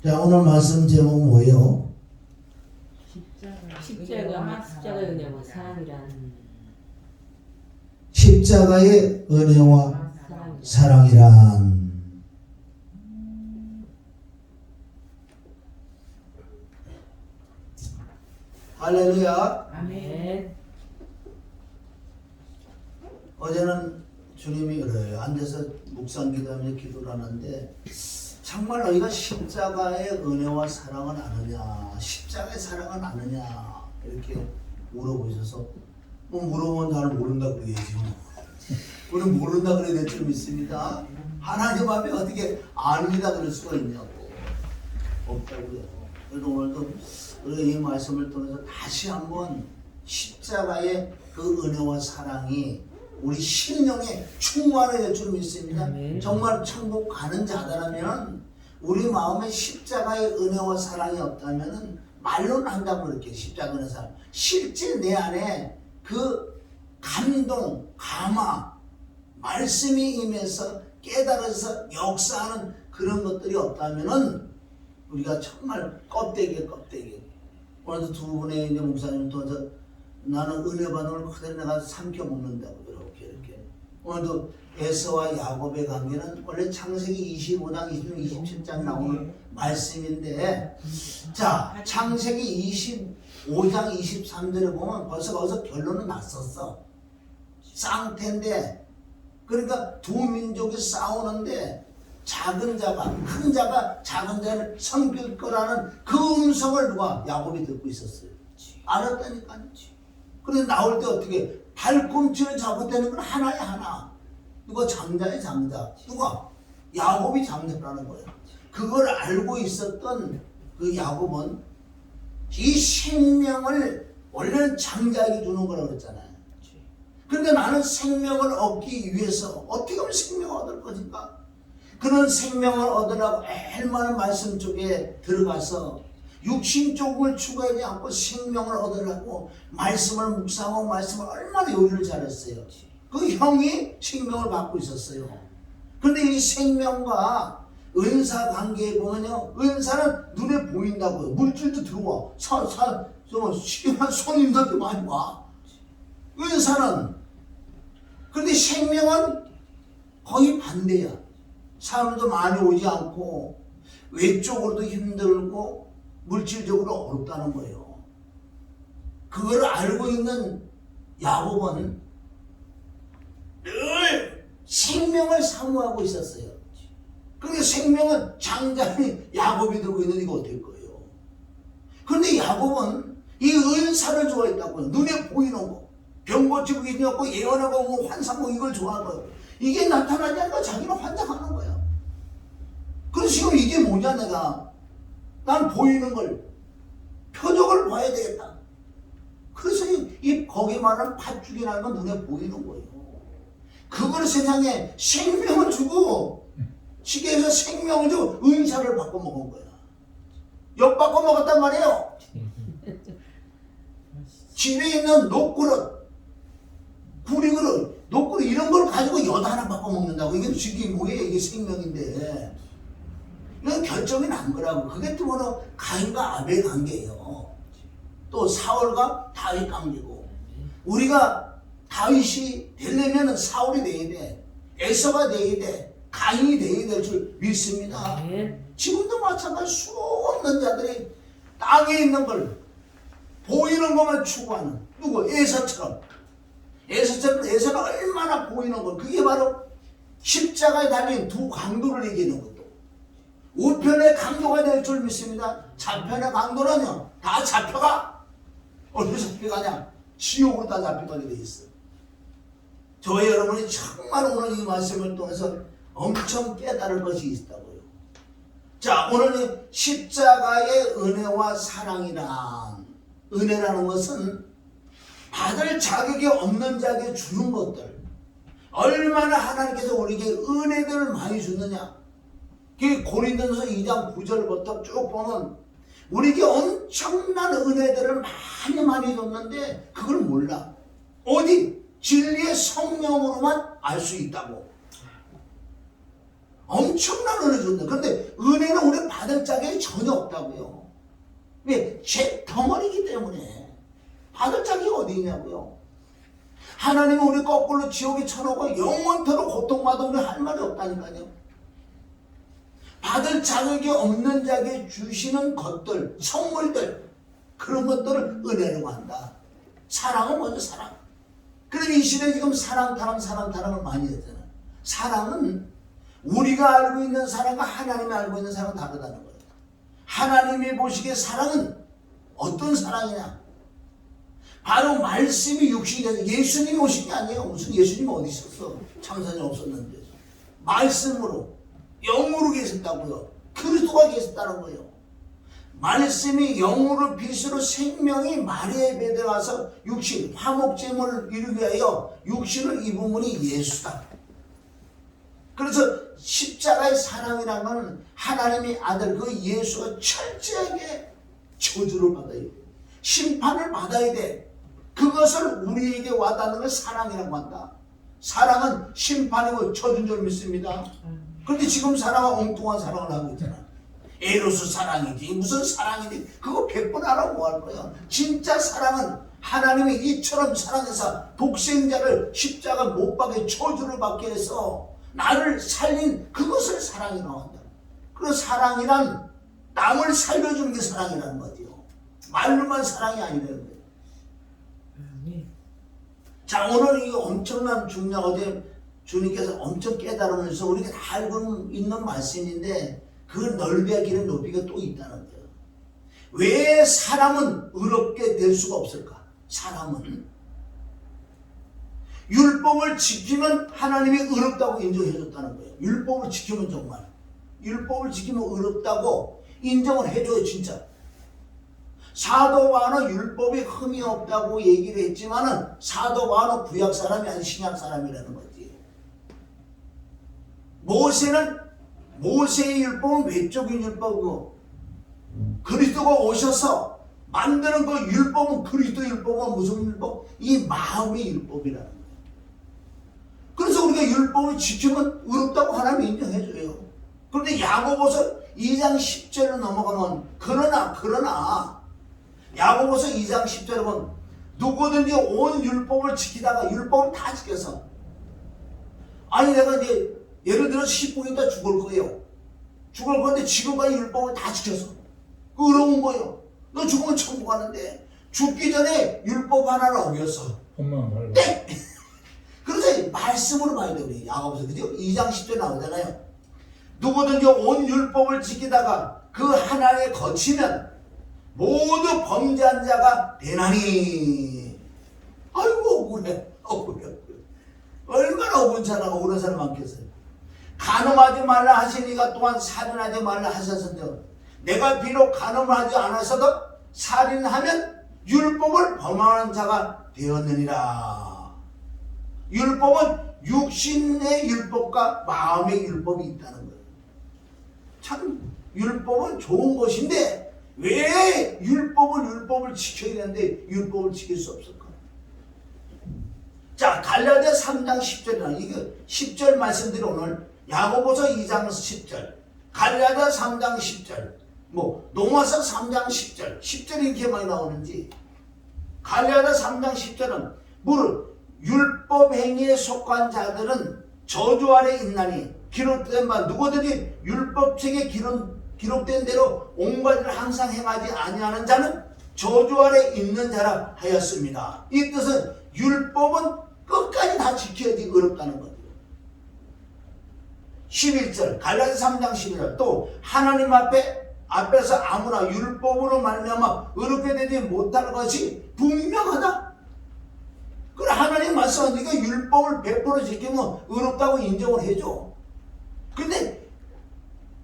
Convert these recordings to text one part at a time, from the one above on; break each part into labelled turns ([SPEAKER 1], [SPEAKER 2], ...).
[SPEAKER 1] 자, 오늘 말씀 제목 뭐예요?
[SPEAKER 2] 십자가의 은혜와 사랑이란.
[SPEAKER 1] 십자가의 은혜와 사랑이란. 할렐루야.
[SPEAKER 2] 아멘.
[SPEAKER 1] 어제는 주님이 그래요. 앉아서 묵상 기도하며 기도를 하는데 정말 너희가 십자가의 은혜와 사랑은 아느냐, 십자가의 사랑은 아느냐 이렇게 물어보셔서 뭐 물어보면 잘 모른다 그래야죠. 우리는 모른다 그래야 될 줄 믿습니다. 하나님 앞에 어떻게 아닙니다 그럴 수가 있냐고. 없다고요. 그래서 오늘도 우리가 이 말씀을 통해서 다시 한번 십자가의 그 은혜와 사랑이 우리 심령에 충만해질 줄 믿습니다. 정말 천국 가는 자들라면 우리 마음에 십자가의 은혜와 사랑이 없다면 말로는 한다고 그렇게 십자가 은혜 사랑. 실제 내 안에 그 감동, 감화, 말씀이 임해서 깨달아서 역사하는 그런 것들이 없다면은 우리가 정말 껍데기. 오늘도 두 분의 이제 목사님 통해서 나는 은혜 받은 걸 그대로 내가 삼켜 먹는다고 이렇게. 오늘도 에서와 야곱의 관계는 원래 창세기 25장, 26, 27장 나오는 말씀인데, 자, 창세기 25장 23절에 보면 벌써 거기서 결론은 났었어. 쌍태인데, 그러니까 두 민족이 싸우는데 작은 자가 큰 자가 작은 자를 섬길 거라는 그 음성을 누가 야곱이 듣고 있었어요. 알았다니까요. 그런데 나올 때 어떻게 발꿈치를 잡았다는 건 하나야 하나. 누가 장자야 장자. 누가? 야곱이 장자라는 거예요. 그걸 알고 있었던 그 야곱은 이 생명을 원래는 장자에게 주는 거라고 그랬잖아요. 그런데 나는 생명을 얻기 위해서 어떻게 하면 생명을 얻을 것인가? 그런 생명을 얻으라고 얼마나 말씀 쪽에 들어가서 육신적을 추구하지 않고 생명을 얻으라고 말씀을 묵상하고 말씀을 얼마나 요리를 잘했어요. 그 형이 생명을 받고 있었어요. 그런데 이 생명과 은사 관계에 보면요, 은사는 눈에 보인다고요. 물질도 들어와. 시기한 손님들도 많이 와. 은사는. 그런데 생명은 거의 반대야. 사람도 많이 오지 않고 외적으로도 힘들고 물질적으로 어렵다는 거예요. 그걸 알고 있는 야곱은 늘 생명을 사모하고 있었어요. 그런데 생명은 장자인 야곱이 들고 있는 이거 어떨 거예요? 그런데 야곱은 이 은사를 좋아했다고요. 눈에 보이는 거. 병 고치고 있냐고 예언하고 뭐 환상하고 이걸 좋아하고요. 이게 나타나지 않고 자기는 환장하는 거야. 그래서 지금 이게 뭐냐 내가. 난 보이는 걸 표적을 봐야 되겠다. 그래서 거기 말하는 팥죽이라는 건 눈에 보이는 거예요. 그걸 세상에 생명을 주고 시계에서 생명을 주고 은사를 바꿔 먹은 거야. 엿 바꿔 먹었단 말이에요. 집에 있는 녹그릇, 구리그릇, 녹그릇 이런 걸 가지고 엿 하나 바꿔 먹는다고. 이게 뭐예요? 이게 생명인데. 이건 결정이 난 거라고. 그게 또 뭐로 가인과 아벨 관계예요. 또 사울과 다윗 관계고. 우리가 다윗이 되려면 사울이 돼야 돼. 에서가 돼야 돼. 가인이 돼야 될 줄 믿습니다. 지금도 마찬가지 수없는 자들이 땅에 있는 걸 보이는 것만 추구하는. 누구? 에서처럼. 에서가 얼마나 보이는 것. 그게 바로 십자가에 달린 두 강도를 이기는 것도. 우편의 강도가 될 줄 믿습니다. 좌편의 강도는요, 다 잡혀가. 어디서 잡혀가냐? 지옥으로 다 잡혀가게 돼 있어. 저희 여러분이 정말 오늘 이 말씀을 통해서 엄청 깨달을 것이 있다고요. 자, 오늘 십자가의 은혜와 사랑이란, 은혜라는 것은 받을 자격이 없는 자에게 주는 것들. 얼마나 하나님께서 우리에게 은혜들을 많이 주느냐. 그 고린도전서 2장 9절부터 쭉 보면 우리에게 엄청난 은혜들을 많이 줬는데 그걸 몰라. 어디? 진리의 성령으로만 알 수 있다고. 엄청난 은혜 준다. 그런데 은혜는 우리 받을 자격이 전혀 없다고요. 왜? 죄 덩어리이기 때문에. 받을 자격이 어디 있냐고요. 하나님은 우리 거꾸로 지옥에 쳐놓고 영원토록 고통받아 우리 할 말이 없다니까요. 받을 자격이 없는 자에게 주시는 것들, 선물들, 그런 것들을 은혜라고 한다. 사랑은 먼저 사랑. 그럼 이 시대에 지금 사랑을 많이 했잖아요. 사랑은 우리가 알고 있는 사랑과 하나님이 알고 있는 사랑은 다르다는 거예요. 하나님이 보시기에 사랑은 어떤 사랑이냐? 바로 말씀이 육신이 돼서 예수님이 오신 게 아니에요. 무슨 예수님이 어디 있었어? 창세전에 없었는데. 말씀으로 영으로 계셨다고요. 그리스도가 계셨다는 거예요. 말씀이 영으로 빛으로 생명이 마리아의 배에 와서 육신, 화목제물을 이루기 위하여 육신을 입은 분이 예수다. 그래서 십자가의 사랑이라는 건 하나님의 아들 그 예수가 철저하게 저주를 받아야 돼. 심판을 받아야 돼. 그것을 우리에게 와닿는 걸 사랑이라고 한다. 사랑은 심판이고 저주인 줄 믿습니다. 그런데 지금 사랑은 엉뚱한 사랑을 하고 있잖아. 에로스 사랑이지 무슨 사랑이지 그거 100번 알아 뭐 할 거야. 진짜 사랑은 하나님이 이처럼 사랑해서 독생자를 십자가 못 박에 저주를 받게 해서 나를 살린 그것을 사랑이라고 한다. 그래서 사랑이란 남을 살려주는 게 사랑이라는 거죠. 말로만 사랑이 아니라는 거예요. 자, 오늘 이 엄청난 중요하게 주님께서 엄청 깨달으면서 우리가 다 알고 있는 말씀인데 그 넓이와 길의 높이가 또 있다는 거예요. 왜 사람은 의롭게 될 수가 없을까? 사람은 율법을 지키면 하나님이 의롭다고 인정해 줬다는 거예요. 율법을 지키면 정말 율법을 지키면 의롭다고 인정을 해줘요. 진짜 사도 바울은 율법에 흠이 없다고 얘기를 했지만은 사도 바울은 구약 사람이 아닌 신약 사람이라는 거지. 모세의 율법은 외적인 율법이고 그리스도가 오셔서 만드는 그 율법은 그리스도 율법은 무슨 율법? 이 마음의 율법이라는 거예요. 그래서 우리가 율법을 지키면 의롭다고 하나님이 인정해줘요. 그런데 야고보서 2장 10절로 넘어가면 그러나 야고보서 2장 10절에 보면 누구든지 온 율법을 지키다가 율법을 다 지켜서 아니 내가 이제 예를 들어 10분 있다 죽을 거예요. 죽을 건데 지금까지 율법을 다 지켜서 의로운 거예요. 너 죽으면 천국 가는데 죽기 전에 율법 하나를 어겼어. 땡! 그래서 말씀으로 봐야 돼 우리 야고보서 그죠? 2장 10절 나오잖아요. 누구든지 온 율법을 지키다가 그 하나에 거치면 모두 범죄한 자가 되나니. 아이고 억울해. 얼마나 억울한 사람 억울한 사람 많겠어요. 간음하지 말라 하시니가 또한 살인하지 말라 하셨으며 내가 비록 간음을 하지 않았어도 살인하면 율법을 범하는 자가 되었느니라. 율법은 육신의 율법과 마음의 율법이 있다는 거예요. 참 율법은 좋은 것인데 왜 율법을 지켜야 되는데 율법을 지킬 수 없을까? 자, 갈라디아 3장 10절이나 이게 10절 말씀드린 오늘 야고보서 2장 10절, 갈라디아 3장 10절, 로마서 3장 10절, 10절이 이렇게 많이 나오는지 갈라디아 3장 10절은 무릇 율법 행위에 속한 자들은 저주 아래 있나니 기록된 바 누구든지 율법책에 기록된 대로 온갖 일을 항상 행하지 아니하는 자는 저주 아래 있는 자라 하였습니다. 이 뜻은 율법은 끝까지 다 지켜야지 의롭다는 거죠. 11절 갈라디아 3장 11절 또 하나님 앞에서 아무나 율법으로 말미암아 의롭게 되지 못하는 것이 분명하다. 그래 하나님 말씀하니까 율법을 100% 지키면 의롭다고 인정을 해줘. 근데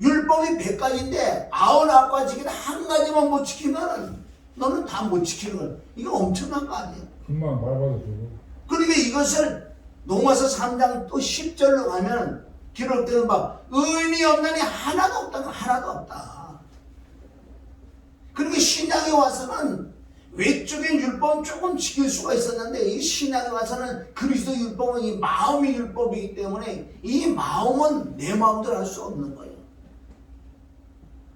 [SPEAKER 1] 율법이 100가지인데 99가지긴 한 가지만 못 지키면 너는 다 못 지키는 거야. 이거 엄청난 거 아니야?
[SPEAKER 3] 금방 밟아도 되고.
[SPEAKER 1] 그러니까 이것을 로마서 3장 또 10절로 가면 기록되는 바 의인이 없나니 하나도 없다. 그러니까 신약에 와서는 외적인 율법은 조금 지킬 수가 있었는데 이 신약에 와서는 그리스도 율법은 이 마음의 율법이기 때문에 이 마음은 내 마음대로 할 수 없는 거예요.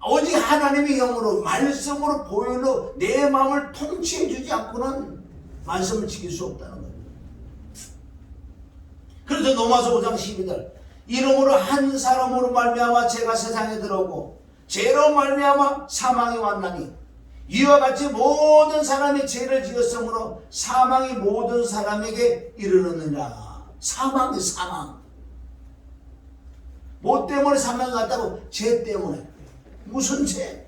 [SPEAKER 1] 오직 하나님의 영으로 말씀으로 보혈로 내 마음을 통치해 주지 않고는 말씀을 지킬 수 없다는 거예요. 그래서 로마서 5장 12절 이러므로 한 사람으로 말미암아 죄가 세상에 들어오고 죄로 말미암아 사망이 왔나니 이와 같이 모든 사람이 죄를 지었으므로 사망이 모든 사람에게 이르느니라. 사망이 사망. 뭐 때문에 사망이 왔다고? 죄 때문에. 무슨 죄?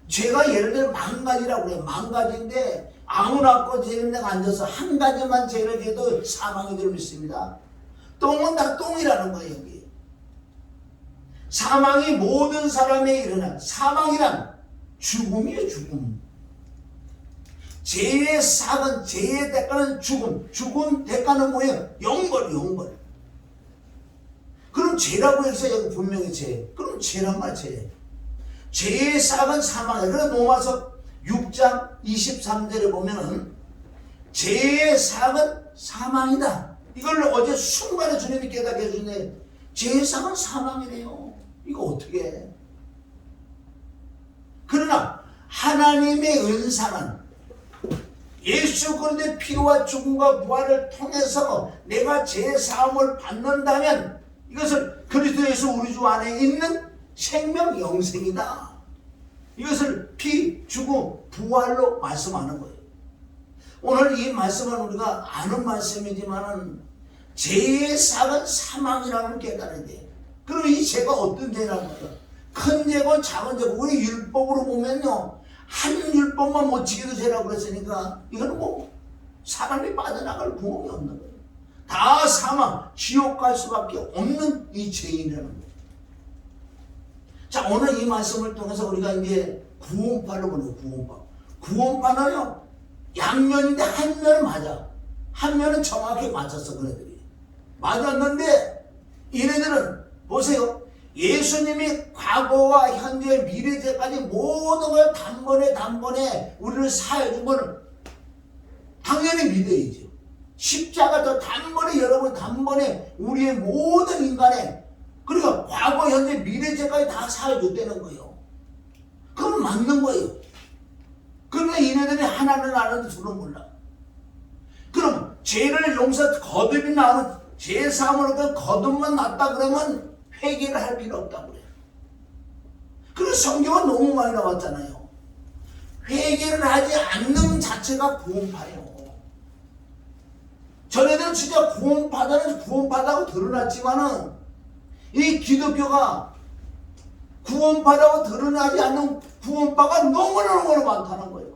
[SPEAKER 1] 죄가 예를 들어 만 가지라고 그래요. 만 가지인데 아무나 없고 죄는 내가 앉아서 한 가지만 죄를 지어도 사망이 될 수 있습니다. 똥은 다 똥이라는 거예요. 여기. 사망이 모든 사람에게 일어나. 사망이란 죽음이에요. 죽음. 죄의 삭은 죄의 대가는 죽음. 죽음 대가는 뭐예요? 영벌. 그럼 죄라고 해서 여기 분명히 죄. 그럼 죄란 말 죄. 죄의 삭은 사망이에요. 그래서 로마서 6장 23절에 보면은 죄의 삭은 사망이다. 이걸 어제 순간에 주님이 깨닫게 해주네. 죄의 삭은 사망이래요. 이거 어떻게 해? 그러나 하나님의 은사는 예수 그리스도의 피와 죽음과 부활을 통해서 내가 죄 사함을 받는다면 이것을 그리스도에서 우리 주 안에 있는 생명 영생이다. 이것을 피, 죽음, 부활로 말씀하는 거예요. 오늘 이 말씀은 우리가 아는 말씀이지만은 죄의 삭은 사망이라는 걸 깨달아야 돼. 그럼 이 죄가 어떤 죄라는 거예요? 큰 죄고 작은 죄고. 우리 율법으로 보면요, 한 율법만 못 지켜도 죄라고 그랬으니까 이거는 뭐 사람이 빠져나갈 구멍이 없는 거예요. 다 사망, 지옥 갈 수밖에 없는 이 죄인이라는 거예요. 자, 오늘 이 말씀을 통해서 우리가 이제 구원파를 보는 구원파. 구원파는요, 양면인데 한 면은 맞아. 한 면은 정확히 맞았어, 그네들이. 맞았는데, 얘네들은, 보세요. 예수님이 과거와 현재, 미래제까지 모든 걸 단번에 우리를 사해준 거는 당연히 믿어야죠. 십자가 더 단번에 여러분 단번에 우리의 모든 인간의 그러니까 과거, 현재, 미래제까지 다 사해줬다는 거예요. 그건 맞는 거예요. 그런데 얘네들이 하나는 아는데 둘은 몰라. 그럼 죄를 용서 거듭이 나오는 죄사함으로 거듭만 났다 그러면 회개를 할 필요 없다고 그래요. 그래서 성경은 너무 많이 나왔잖아요. 회개를 하지 않는 자체가 구원파예요. 전에는 진짜 구원파다고 드러났지만은 이 기독교가 구원파라고 드러나지 않는 구원파가 너무나 많다는 거예요.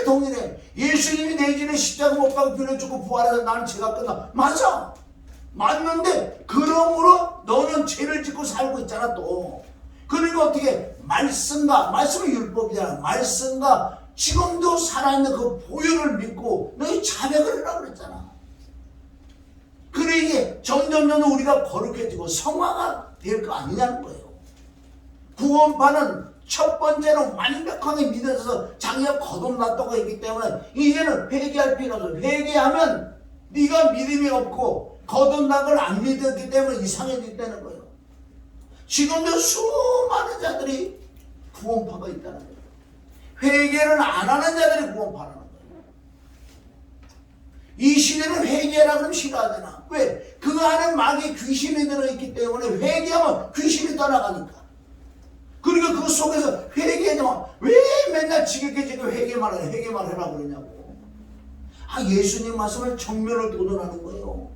[SPEAKER 1] 동일해. 예수님이 내 진에 십자가 못 박아 빌어 죽고 부활해서 나는 죄가 끝나. 맞아. 맞는데 그러므로 너는 죄를 짓고 살고 있잖아 또. 그러니까 어떻게 말씀은 율법이잖아. 말씀과 지금도 살아있는 그 보혈을 믿고 너희 자백을 하라고 그랬잖아. 그래 이게 점점 우리가 거룩해지고 성화가 될 거 아니냐는 거예요. 구원파는 첫 번째는 완벽하게 믿어서 자기가 거듭났다고 했기 때문에 이제는 회개할 필요 없어. 회개하면 네가 믿음이 없고 거듭난 걸 안 믿었기 때문에 이상해졌다는 거예요. 지금도 수많은 자들이 구원파가 있다는 거예요. 회개를 안 하는 자들이 구원파라는 거예요. 이 시대는 회개하라 그러면 싫어하잖아. 왜? 그 안에 마귀 귀신이 들어있기 때문에 회개하면 귀신이 떠나가니까. 그러니까 그 속에서 회개하면 왜 맨날 지겹게 회개만 해라고 그러냐고. 예수님 말씀을 정면을 도전하는 거예요.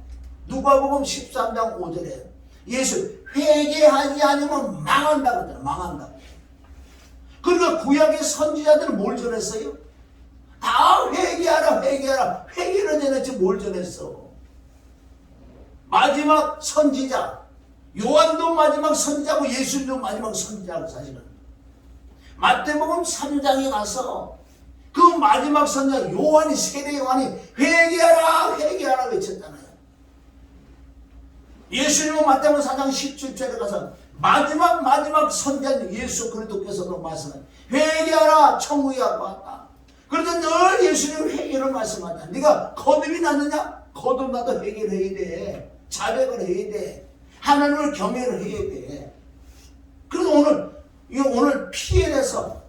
[SPEAKER 1] 누가복음 13장 5절에 예수 회개하지 않으면 망한다고 하잖아. 망한다. 그러니까 구약의 선지자들은 뭘 전했어요? 다 회개하라. 회개를 전했지 뭘 전했어? 마지막 선지자 요한도 마지막 선지자고 예수님도 마지막 선지자고 사실은 마태복음 3장에 가서 그 마지막 선지자 요한이 세례 요한이 회개하라 외쳤잖아요. 예수님은 마태복음 4장 17절에 가서 마지막 선지자 예수 그리스도께서도 말씀하셨다. 회개하라 천국이 가까웠다. 그래도 늘 예수님 회개를 말씀한다. 네가 거듭이 났느냐? 거듭나도 회개를 해야 돼. 자백을 해야 돼. 하나님을 경외를 해야 돼. 그래서 오늘 피에 대해서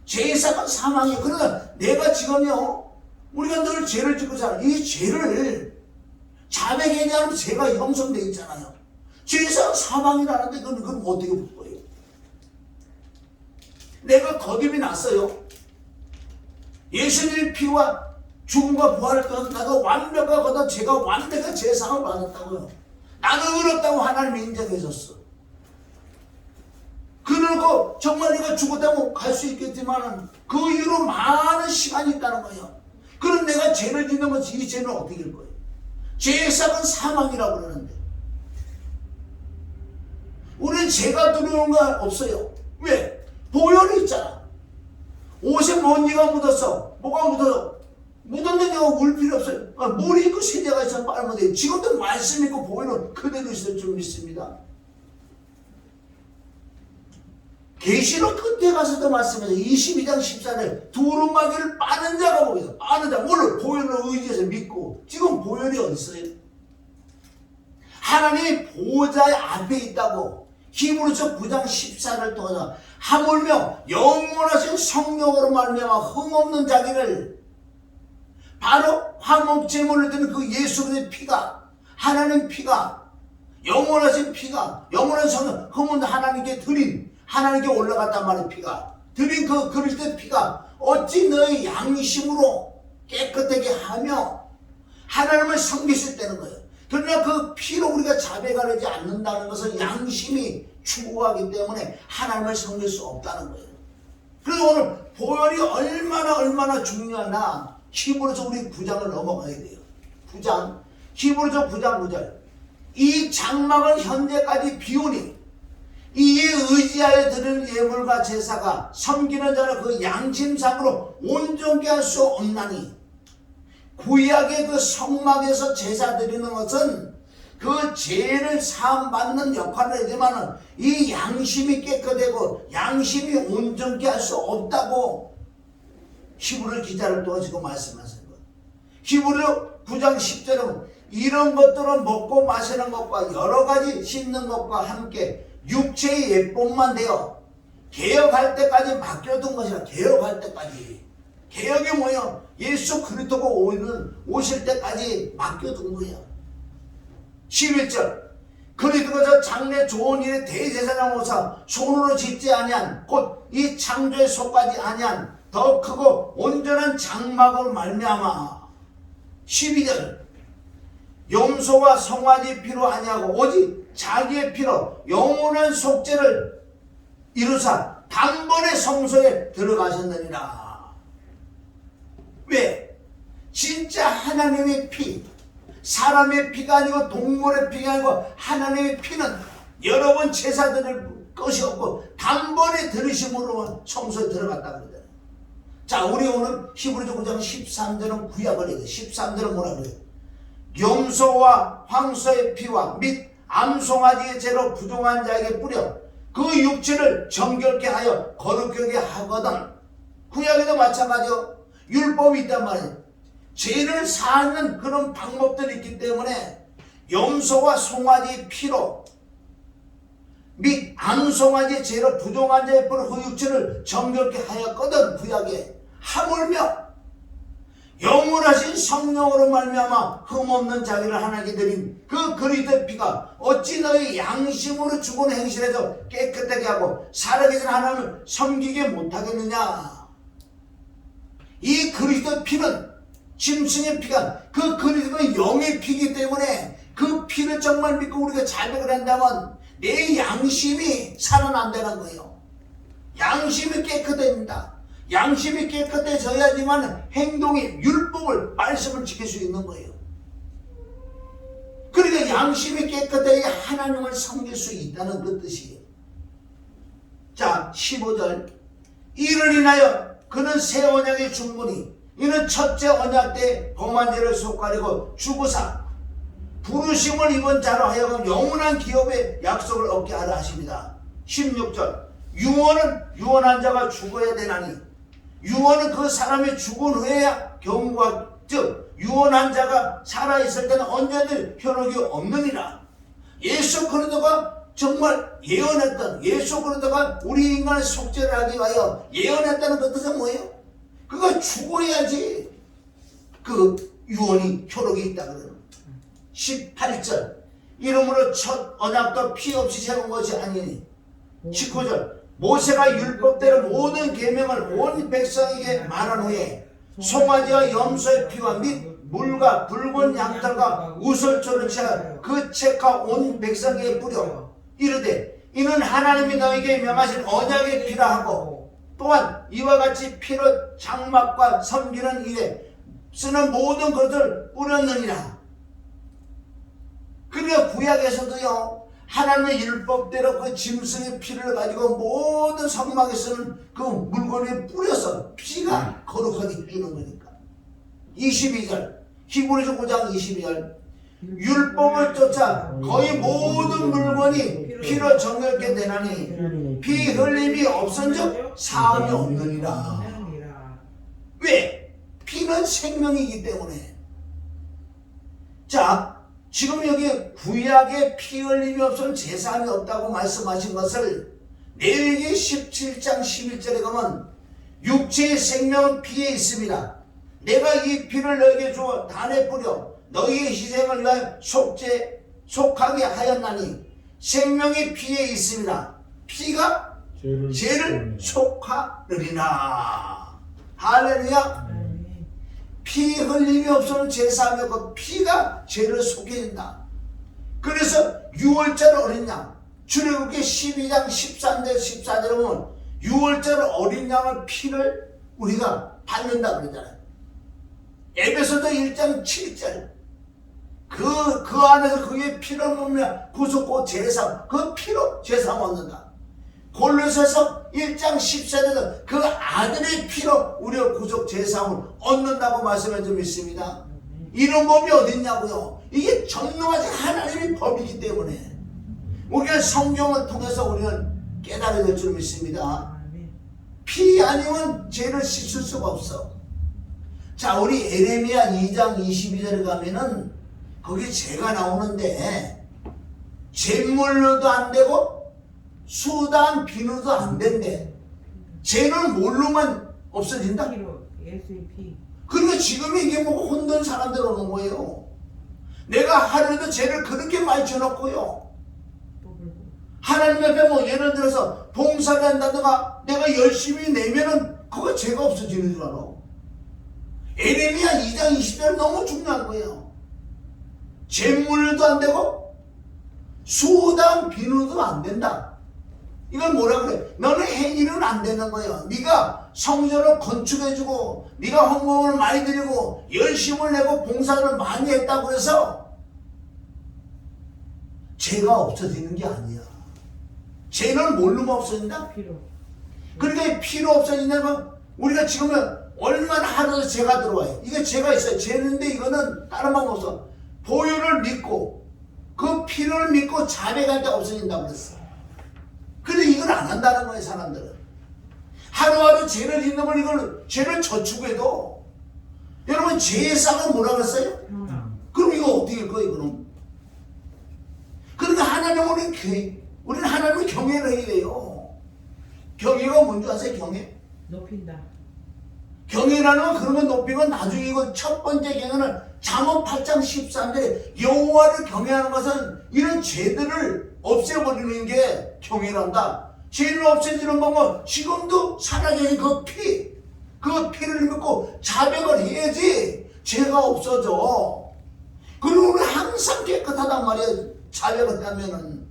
[SPEAKER 1] 죄사건 사망이에요. 그러니까 내가 지금요, 우리가 늘 죄를 짓고 살아. 이 죄를 자백하지 않으면 죄가 형성되어 있잖아요. 죄사건 사망이라는데 그럼 어떻게 볼 거예요? 내가 거듭이 났어요. 예수님의 피와 죽음과 부활을 통해서 내가 완벽하거든. 제가 완벽한 죄상을 받았다고요. 나는 의롭다고 하나님이 인정해줬어. 그러고 정말 내가 죽었다고 갈 수 있겠지만 그 이후로 많은 시간이 있다는 거예요. 그럼 내가 죄를 짓는 것이 이 죄는 어떻게 될 거예요? 죄의 삭은 사망이라고 그러는데 우리는 죄가 두려운 거 없어요. 왜? 보혈이 있잖아. 옷에 먼지가 묻었어. 뭐가 묻어서 묻었는데 내가 울 필요 없어요. 물이 있고 세제가 있으면 빨면 돼요. 지금도 말씀 있고 보혈은 그대로 있을 줄 믿습니다. 계시록 끝에 가서도 말씀해서 22장 14절 두루마기를 빠는 자가 보이다. 빠는 자 물론 보혈을 의지해서 믿고 지금 보혈이 어디 있어요? 하나님이 보좌의 앞에 있다고 히브리서 9장 14절을 통해서 하물며 영원하신 성령으로 말미암아 흠없는 자기를 바로 화목제물을 드는 그 예수 그리스도의 피가 하나님 피가 영원하신 피가 영원한 성령 흠없는 하나님께 드린 하나님께 올라갔단 말이에요. 피가 드린 그 그리스도의 피가 어찌 너의 양심으로 깨끗하게 하며 하나님을 섬길 수 있다는 거예요. 그러나 그 피로 우리가 자백하지 않는다는 것은 양심이 추구하기 때문에 하나님을 섬길 수 없다는 거예요. 그래서 오늘 보혈이 얼마나 중요하나 히브리서 우리 9장을 넘어가야 돼요. 9장 히브리서 9장 9절 이 장막은 현재까지 비우니 이에 의지하여 드리는 예물과 제사가 섬기는 자를 그 양심상으로 온전케 할 수 없나니 구약의 그 성막에서 제사 드리는 것은 그 죄를 사함받는 역할을 하지만 이 양심이 깨끗하고 양심이 온전케 할 수 없다고 히브리 기자를 통해 지금 말씀하시는 거예요. 히브리 9장 10절은 이런 것들은 먹고 마시는 것과 여러 가지 씻는 것과 함께 육체의 예법만 되어 개혁할 때까지 맡겨둔 것이라. 개혁할 때까지. 개혁이 뭐예요? 예수 그리스도가 오실 때까지 맡겨둔 거예요. 11절 그리스도가 장래 좋은 일에 대제사장 오사 손으로 짓지 아니한 곧 이 창조에 속하지 아니한 더 크고 온전한 장막으로 말미암아. 12절 염소와 송아지 피로 아니하고 오직 자기의 피로 영원한 속죄를 이루사 단번에 성소에 들어가셨느니라. 왜? 진짜 하나님의 피, 사람의 피가 아니고 동물의 피가 아니고 하나님의 피는 여러 번 제사 드릴 것이 없고 단번에 들으심으로 성소에 들어갔다고 그러잖아요. 자, 우리 오늘 히브리서 9장 13절은 구약을 해야 돼. 13절은 뭐라 그래요? 염소와 황소의 피와 및 암송아지의 죄로 부정한 자에게 뿌려 그 육체를 정결케 하여 거룩하게 하거든. 구약에도 마찬가지요. 율법이 있단 말이에요. 죄를 사하는 그런 방법들이 있기 때문에 염소와 송아지의 피로 및 암송아지의 죄로 부정한 자의 뿌려 그 육체를 정결케 하였거든. 구약에 하물며 영원하신 성령으로 말미암아 흠없는 자기를 하나님께 드린 그 그리스도의 피가 어찌 너희 양심으로 죽은 행실에서 깨끗하게 하고 살아계신 하나님을 섬기게 못하겠느냐. 이 그리스도의 피는 짐승의 피가 그 그리스도의 영의 피이기 때문에 그 피를 정말 믿고 우리가 자백을 한다면 내 양심이 살아난다는 거예요. 양심이 깨끗해집니다. 양심이 깨끗해져야지만 행동이 율법을 말씀을 지킬 수 있는 거예요. 그러니까 양심이 깨끗해야 하나님을 섬길 수 있다는 그 뜻이에요. 자, 15절 이를 인하여 그는 새 언약의 중보니 이는 첫째 언약 때 범한 죄를 속가리고 주고사 부르심을 입은 자로 하여금 영원한 기업의 약속을 얻게 하라 하십니다. 16절 유언은 유언한 자가 죽어야 되나니 유언은 그 사람이 죽은 후에야 경고하 즉 유언한 자가 살아있을 때는 언제든 현혹이 없느니라. 예수 그리스도가 정말 예언했던 예수 그리스도가 우리 인간의 속죄를 하기 위하여 예언했다는 그 뜻은 뭐예요? 그가 죽어야지 그 유언이 효력이 있다 그래요. 18절 이러므로 첫 언약도 피 없이 세운 것이 아니니 19절 모세가 율법대로 모든 계명을 온 백성에게 말한 후에 송아지와 염소의 피와 및 물과 붉은 양털과 우설초를 채가 그 책과 온 백성에게 뿌려 이르되 이는 하나님이 너에게 명하신 언약의 피라 하고 또한 이와 같이 피로 장막과 섬기는 일에 쓰는 모든 것을 뿌렸느니라. 그러니까 구약에서도요 하나님의 율법대로 그 짐승의 피를 가지고 모든 성막에 쓰는 그 물건에 뿌려서 피가 거룩하게 해주는 거니까. 22절 히브리서 9장 22절 율법을 쫓아 거의 모든 물건이 피로 정결케 되나니 피 흘림이 없은즉 사함이 없느니라. 왜? 피는 생명이기 때문에. 자 지금 여기 구약에 피 흘림이 없으면 제사함이 없다고 말씀하신 것을 레위기 17장 11절에 가면 육체의 생명은 피에 있습니다. 내가 이 피를 너에게 주어 단에 뿌려 너희의 희생을 위하여 속하게 하였나니 생명이 피에 있습니다. 피가 죄를 속하느니라. 할렐루야. 피 흘림이 없으면 제사함이 없고 피가 죄를 속해진다. 그래서 6월절 어린 양 출애굽기 12장 13절 14절에 보면 6월절 어린 양의 피를 우리가 받는다 그러잖아요. 에베소서 1장 7절 그 안에서 그의 피를 먹으면 구속고 제사 그 피로 제사 얻는다. 골로새서 1장 14절에서 그 아들의 피로 우리가 구속 제사함을 얻는다고 말씀해 좀 있습니다. 이런 법이 어딨냐고요. 이게 전능하신 하나님의 법이기 때문에 우리가 성경을 통해서 우리는 깨달아야 될 줄 믿습니다. 피 아니면 죄를 씻을 수가 없어. 자 우리 에레미야 2장 22절에 가면은 거기 죄가 나오는데 잿물로도 안 되고 수단 비누도 안 된대. 죄는 뭘로만 없어진다?
[SPEAKER 3] 예수의 피.
[SPEAKER 1] 그러니까 지금 이게 뭐 혼돈 사람들 오는 거예요. 내가 하루에도 죄를 그렇게 많이 져놓고요. 하나님 앞에 뭐 예를 들어서 봉사를 한다든가 내가 열심히 내면은 그거 죄가 없어지는 줄 알아. 에레미야 2장 20절 너무 중요한 거예요. 잿물도 안 되고 수단 비누도 안 된다. 이건 뭐라 그래? 너는 행위는 안 되는 거예요. 네가 성전을 건축해주고 네가 헌금을 많이 드리고 열심을 내고 봉사를 많이 했다고 해서 죄가 없어지는 게 아니야. 죄는 뭘로 없어진다?
[SPEAKER 3] 피로.
[SPEAKER 1] 그러니까 피로 없어진다는 건 우리가 지금은 얼마나 하루도 죄가 들어와요. 이게 죄가 있어요. 죄인데 이거는 다른 방법 없어. 보혈을 믿고 그 피를 믿고 자백할 때 없어진다고 그랬어. 근데 이걸 안 한다는 거예요, 사람들은. 하루하루 죄를 짓는 걸 이걸 죄를 저축해도 여러분 죄의 싹은 뭐라 그랬어요? 그럼 이거 어떻게 할 거예요, 그럼? 그러니까 우리는 하나님을 경외를 해야 돼요. 경외가 뭔지 아세요, 경외?
[SPEAKER 3] 높인다.
[SPEAKER 1] 경외라는 건 그런 건 높이고 나중에 이거 첫 번째 경외는 잠언 8장 13절에 여호와를 경외하는 것은 이런 죄들을 없애버리는 게 경외란다. 죄를 없애주는 방법 지금도 살아계신 그 피를 믿고 자백을 해야지 죄가 없어져. 그리고 우리 항상 깨끗하단 말이야. 자백을 하면은.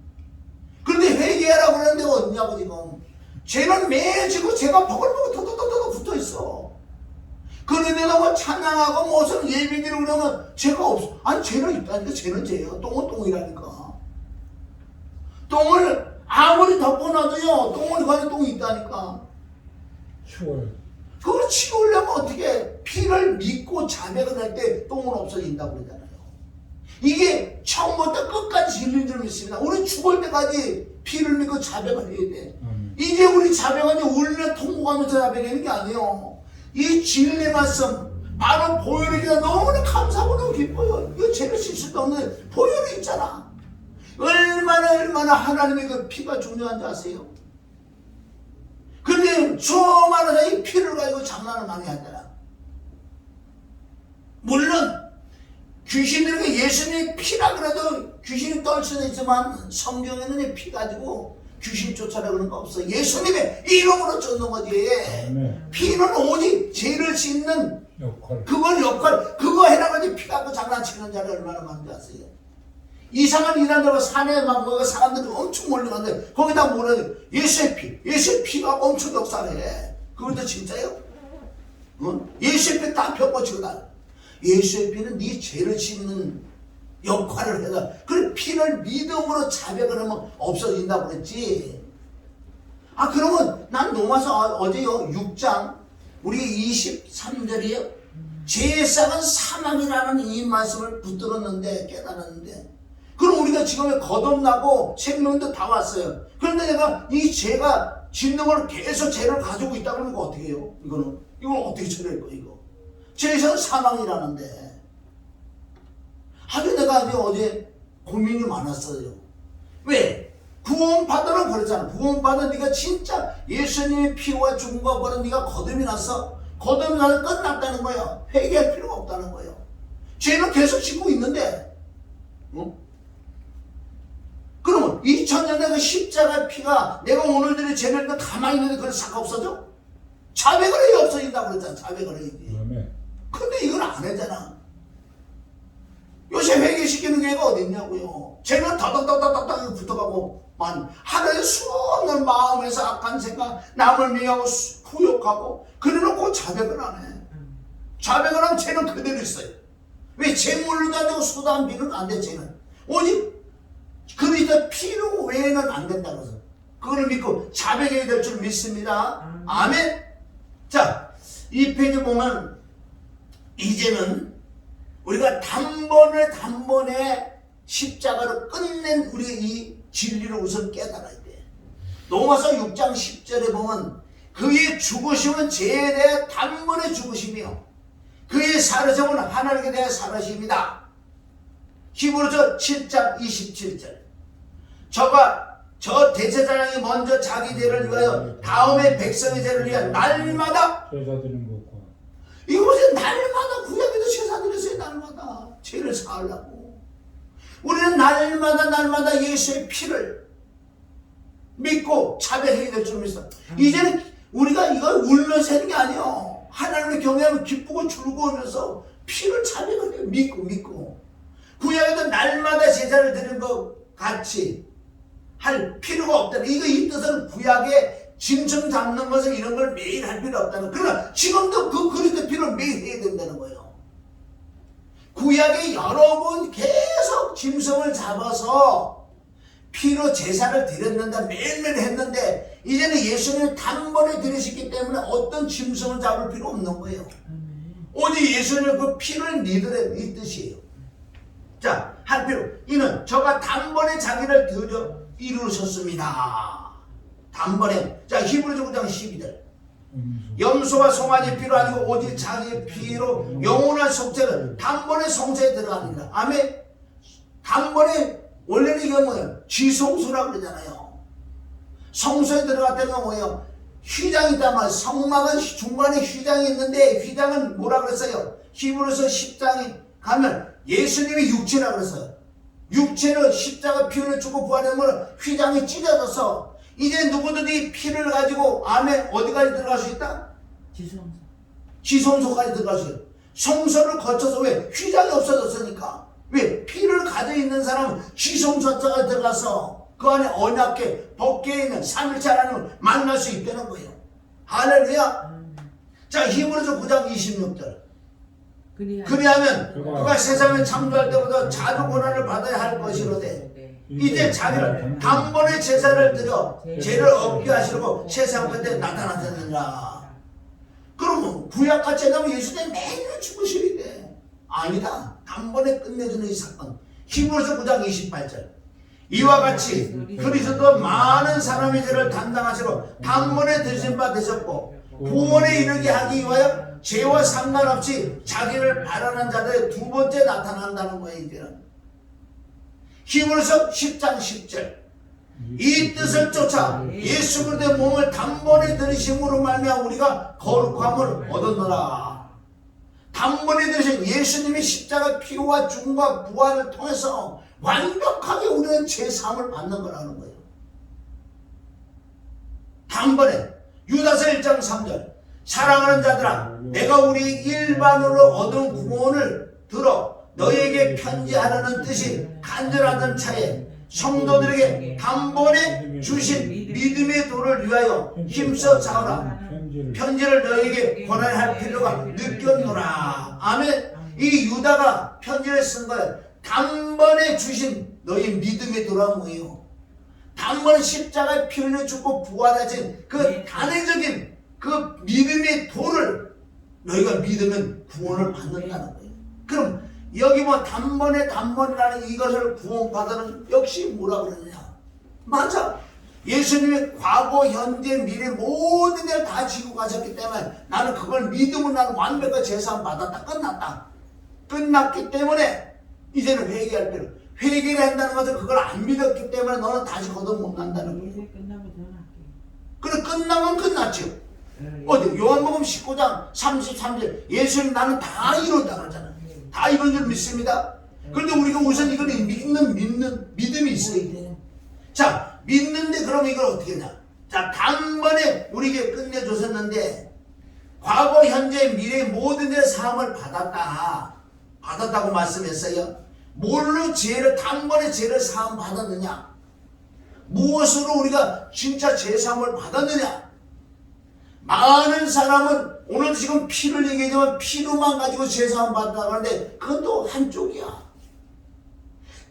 [SPEAKER 1] 그런데 회개하라고 그러는 데가 어디냐고 지금. 죄는 매일 지고 죄가 버글버글 도도도도 붙어있어. 그런데다 뭐 찬양하고 무슨 예배드리고 그러면 죄가 없어. 아니 죄는 있다니까. 죄는 죄예요. 똥은 똥이라니까. 똥을 아무리 덮어놔도요 똥을 가지고 똥이 있다니까.
[SPEAKER 4] 치워요.
[SPEAKER 1] 그걸 치우려면 어떻게 피를 믿고 자백을 할 때 똥은 없어진다고 그러잖아요. 이게 처음부터 끝까지 진리인 줄 믿습니다. 우리 죽을 때까지 피를 믿고 자백을 해야 돼. 이제 우리 자백은 울며 통곡하면서 자백하는 게 아니에요. 이 진리 말씀 바로 보혈이가 너무나 감사하고 너무 기뻐요. 이거 죄를 씻을 수도 없는 보혈이 있잖아. 얼마나 하나님의 그 피가 중요한지 아세요? 근데 수많은 사람이 피를 가지고 장난을 많이 하잖아. 물론 귀신들에게 예수님의 피라 그래도 귀신이 떨 수는 있지만 성경에는 피 가지고 귀신 쫓아라 그런 거 없어. 예수님의 이름으로 쫓는 거지. 피는 오직 죄를 씻는 역할 그거 해나가지 피 갖고 장난치는 자를 얼마나 많은지 아세요? 이상한 이단들과 산에 막 사람들이 엄청 몰려가는데 거기다 뭐라 예수의 피가 엄청 역사해. 그것도 진짜요? 응? 예수의 피 다 펴고치고 다. 예수의 피는 네 죄를 씻는 역할을 해서 그 피를 믿음으로 자백을 하면 없어진다고 그랬지. 아 그러면 난 로마서 어제요 6장 우리 23절이에요. 죄의 싹은 사망이라는 이 말씀을 붙들었는데 깨달았는데 그럼 우리가 지금 거듭나고 생명도 다 왔어요. 그런데 내가 이 죄가 짓는 걸 계속 죄를 가지고 있다 그러면 어떻게 해요? 이건 어떻게 처리할 거예요? 이거 죄에서는 사망이라는데 아주 내가 어제 고민이 많았어요. 왜? 구원받으라고 그랬잖아. 구원받은 네가 진짜 예수님의 피와 죽음과 벌은 네가 거듭이 났어. 거듭이 나서 끝났다는 거야. 회개할 필요가 없다는 거예요. 죄는 계속 짓고 있는데 응? 그러면 2000년대 그 십자가 피가 내가 오늘들의 죄를 가만히 있는데 그걸 싹 없어져? 자백을 해야 없어진다고 그랬잖아. 자백을 해야지. 근데 이걸 안 했잖아. 요새 회개시키는 교회가 어딨냐고요. 죄는 다닥다닥다닥 붙어가고 하나의 수없는 마음에서 악한 생각 남을 미워하고 후욕하고 그래놓고 자백을 안 해. 자백을 하면 죄는 그대로 있어요. 왜? 재물도 안 되고 수도 안 비는 안 돼. 죄는 오직 그리스도 피로 외에는 안 된다고 해서 그걸 믿고 자백해야 될 줄 믿습니다. 아멘. 자, 이 페이지 보면 이제는 우리가 단번에 십자가로 끝낸 우리의 이 진리를 우선 깨달아야 돼. 로마서 6장 10절에 보면 그의 죽으심은 죄에 대해 단번에 죽으심이요 그의 살으심은 하나님께 대해 살으심이다. 히브리서 7장 27절 저 대제사장이 먼저 자기 죄를 위하여 다음에 백성의 죄를 위하여 날마다 이것은 날마다 구약에도 제사 드렸어요. 날마다 죄를 사하려고 우리는 날마다 예수의 피를 믿고 자백해야 될 줄 믿어. 이제는 우리가 이걸 울면서 하는 게 아니에요. 하나님을 경외하면 기쁘고 즐거우면서 피를 자백을 해요. 믿고 구약에도 날마다 제사를 드리는 것 같이 할 필요가 없다는 이거 이 뜻은 구약에 짐승 잡는 것을 이런 걸 매일 할 필요 없다는. 그러나 지금도 그 그리스도 피를 매일 해야 된다는 거예요. 구약에 여러 번 계속 짐승을 잡아서 피로 제사를 드렸는데 매일매일 했는데 이제는 예수님이 단번에 드리셨기 때문에 어떤 짐승을 잡을 필요 없는 거예요. 오직 예수님의 그 피를 믿으라 이 뜻이에요. 자, 할 필요. 이는 저가 단번에 자기를 드려 이루셨습니다. 단번에. 자, 히브리서 9장 12절 염소와 송아지 피로 아니고 오직 자기 피로 영원한 속죄를 단번에 성소에 들어갑니다. 아멘. 단번에 원래는 이게 뭐예요? 지성소라고 그러잖아요. 성소에 들어갔다는 건 뭐예요? 휘장이 있단 말이에요. 성막은 중간에 휘장이 있는데 휘장은 뭐라 그랬어요? 히브리서 10장에 가면 예수님이 육체라 그랬어요. 육체를 십자가 피를 주고 부활하면 휘장이 찢어져서 이제 누구든지 피를 가지고 안에 어디까지 들어갈 수 있다? 지성소까지 들어갈 수 있어요. 성소를 거쳐서 왜? 휘장이 없어졌으니까. 왜? 피를 가지고 있는 사람은 지성소까지 들어가서 그 안에 언약계, 법계에 있는 삼일체 하나님을 만날 수 있다는 거예요. 할렐루야. 자, 히브리서 9장 26절 그리하면 그가 세상을 창조할 때보다 자주 고난을 받아야 할 것이로되 이제 자기를 단번에 제사를 드려 죄를 없게 하시려고 세상 끝에 나타나셨느니라. 그러면 구약같이 하면 예수님이 매일 죽으셔야 돼. 아니다. 단번에 끝내주는 이 사건. 히브리서 9장 28절. 이와 같이 그리스도 많은 사람의 죄를 담당하시고 단번에 드신 바 되셨고 구원에 이르게 하기 위하여 죄와 상관없이 자기를 발언한 자들의 두 번째 나타난다는 거예요. 이제는 히브리서 10장 10절. 이 뜻을 쫓아 예수 그리스도의 몸을 단번에 들으심으로 말미암아 우리가 거룩함을 얻었노라. 단번에 들으신 예수님의 십자가 피와 죽음과 부활을 통해서 완벽하게 우리는 죄사함을 받는 거라는 거예요. 단번에. 유다서 1장 3절. 사랑하는 자들아, 내가 우리 일반으로 얻은 구원을 들어 너에게 편지하라는 뜻이 간절하던 차에 성도들에게 단번에 주신 믿음의 도를 위하여 힘써 싸우라. 편지를 너에게 권한할 필요가 느꼈노라. 아멘. 이 유다가 편지를 쓴 거예요. 단번에 주신 너희 믿음의 도란 뭐예요? 단번에 십자가에 피 흘려 죽고 부활하신 그 단회적인 그 믿음의 도를 너희가 믿으면 구원을 받는다는 거예요. 그럼 여기 뭐 단번이라는 이것을 구원받아는 역시 뭐라 그러느냐? 맞아. 예수님이 과거, 현재, 미래 모든 걸 다 지고 가셨기 때문에 나는 그걸 믿으면 나는 완벽한 제사함 받았다. 끝났다. 끝났기 때문에 이제는 회개할 필요. 회개를 한다는 것은 그걸 안 믿었기 때문에 너는 다시 거듭 못 난다는 거예요.
[SPEAKER 3] 이제 끝나고 전화할게요.
[SPEAKER 1] 그래 끝나면 끝났죠. 어디 요한복음 19장 33절 예수님 나는 다 이뤘다 그러잖아. 다 이룬 줄 믿습니다. 그런데 우리가 우선 이걸 믿는 믿음이 있어야 돼. 자 믿는데 그럼 이걸 어떻게 하냐. 자 단번에 우리에게 끝내줬었는데 과거 현재 미래 모든 데 사함을 받았다고 말씀했어요. 뭘로 죄를 단번에 죄를 사함 받았느냐? 무엇으로 우리가 진짜 죄 사함을 받았느냐? 많은 사람은 오늘 지금 피를 얘기하지만 피로만 가지고 죄 사함 받았다고 하는데 그건 또 한쪽이야.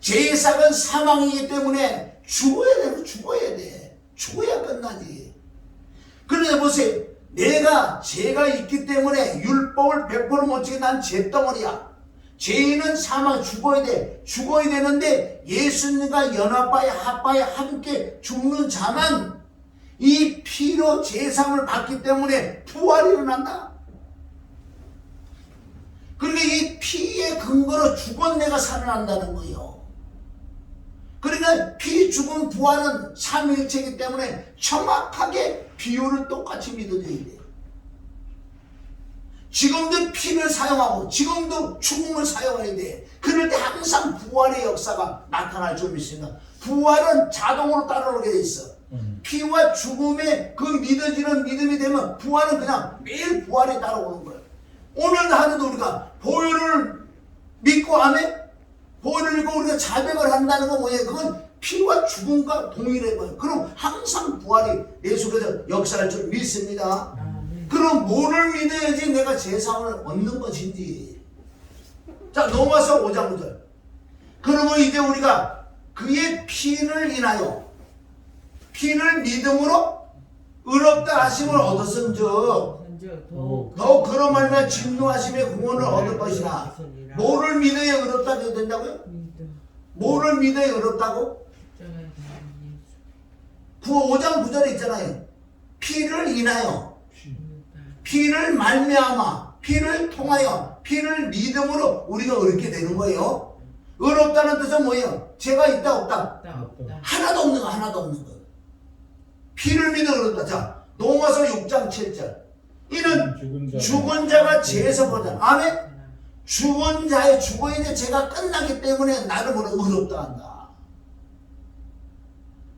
[SPEAKER 1] 죄삭은 사망이기 때문에 죽어야 돼. 죽어야 끝나지. 그런데 보세요. 내가 죄가 있기 때문에 율법을 100% 못 지키게 난 죄덩어리야. 죄인은 사망 죽어야 돼. 죽어야 되는데 예수님과 연합하여 합하여 함께 죽는 자만 이 피로 제사함을 받기 때문에 부활이 일어난다. 그러니까 이 피의 근거로 죽은 내가 살아난다는 거예요. 그러니까 피, 죽음, 부활은 삼위일체이기 때문에 정확하게 비율을 똑같이 믿어줘야 돼. 지금도 피를 사용하고 지금도 죽음을 사용해야 돼. 그럴 때 항상 부활의 역사가 나타날 줄 믿습니다. 부활은 자동으로 따라오게 돼 있어. 피와 죽음에 그 믿어지는 믿음이 되면 부활은 그냥 매일 부활이 따라오는 거예요. 오늘 하루도 우리가 보혈을 믿고 아멘? 보혈을 믿고 우리가 자백을 한다는 건 뭐예요? 그건 피와 죽음과 동일한 거예요. 그럼 항상 부활이 내 속에서 역사할 줄 믿습니다. 그럼 뭐를 믿어야지 내가 제사함을 얻는 것인지. 자 넘어서 5장 5절. 그러면 이제 우리가 그의 피를 인하여 피를 믿음으로 의롭다 하심을 얻었은즉 더욱 그런 말이나 진노하심의 구원을 얻을 것이라. 뭐를 믿어야 의롭다 된다고요? 뭐를 믿어야 의롭다고? 5장 9절에 있잖아요. 피를 인하여 피를 말미암아 피를 통하여 피를 믿음으로 우리가 의롭게 되는 거예요. 의롭다는 뜻은 뭐예요? 죄가 있다 없다? 하나도 없는 거. 하나도 없는 거. 피를 믿어 의롭다. 자 로마서 6장 7절. 이는 죽은 자가 죄에서 보자. 아멘. 죽은 자의 죽어야 돼. 죄가 끝나기 때문에 나를 보러 의롭다 한다.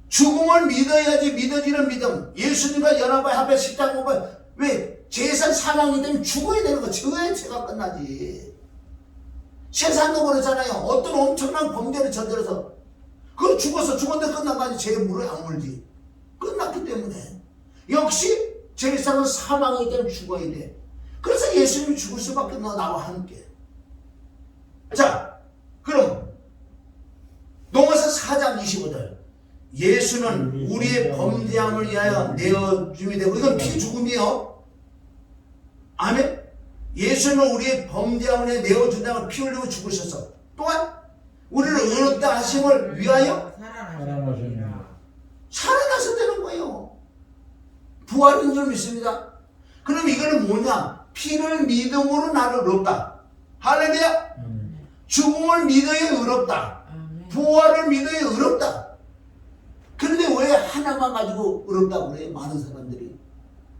[SPEAKER 1] 죽음을 믿어야지 믿어지는 믿음. 예수님과 연합하여 합해 십자가 보면 왜? 죄산 사망이 되면 죽어야 되는 거. 죽어야 죄가 끝나지. 세상도 그러잖아요. 어떤 엄청난 범죄를 저질러서 그걸 죽었는데 끝난 거 아니지. 죄에 물을 안 물지. 끝났기 때문에. 역시 죄사는 사망이 되면 죽어야 돼. 그래서 예수님이 죽을 수밖에 없어. 나와 함께. 자 그럼 로마서 4장 25절. 예수는 우리의 범죄함을 위하여 내어줌이 되고 이건 피죽음이요. 아멘. 예수는 우리의 범죄함을 위하여 내어준다고 피 흘리고 죽으셨어. 또한 우리를 의롭다 하심을 위하여
[SPEAKER 3] 살아나셨느니라.
[SPEAKER 1] 살아나셨다는 거예요. 부활인 줄 믿습니다. 그럼 이거는 뭐냐? 피를 믿음으로 나를 의롭다. 할렐루야. 죽음을 믿어야 의롭다. 부활을 믿어야 의롭다. 그런데 왜 하나만 가지고 의롭다고 그래요? 많은 사람들이.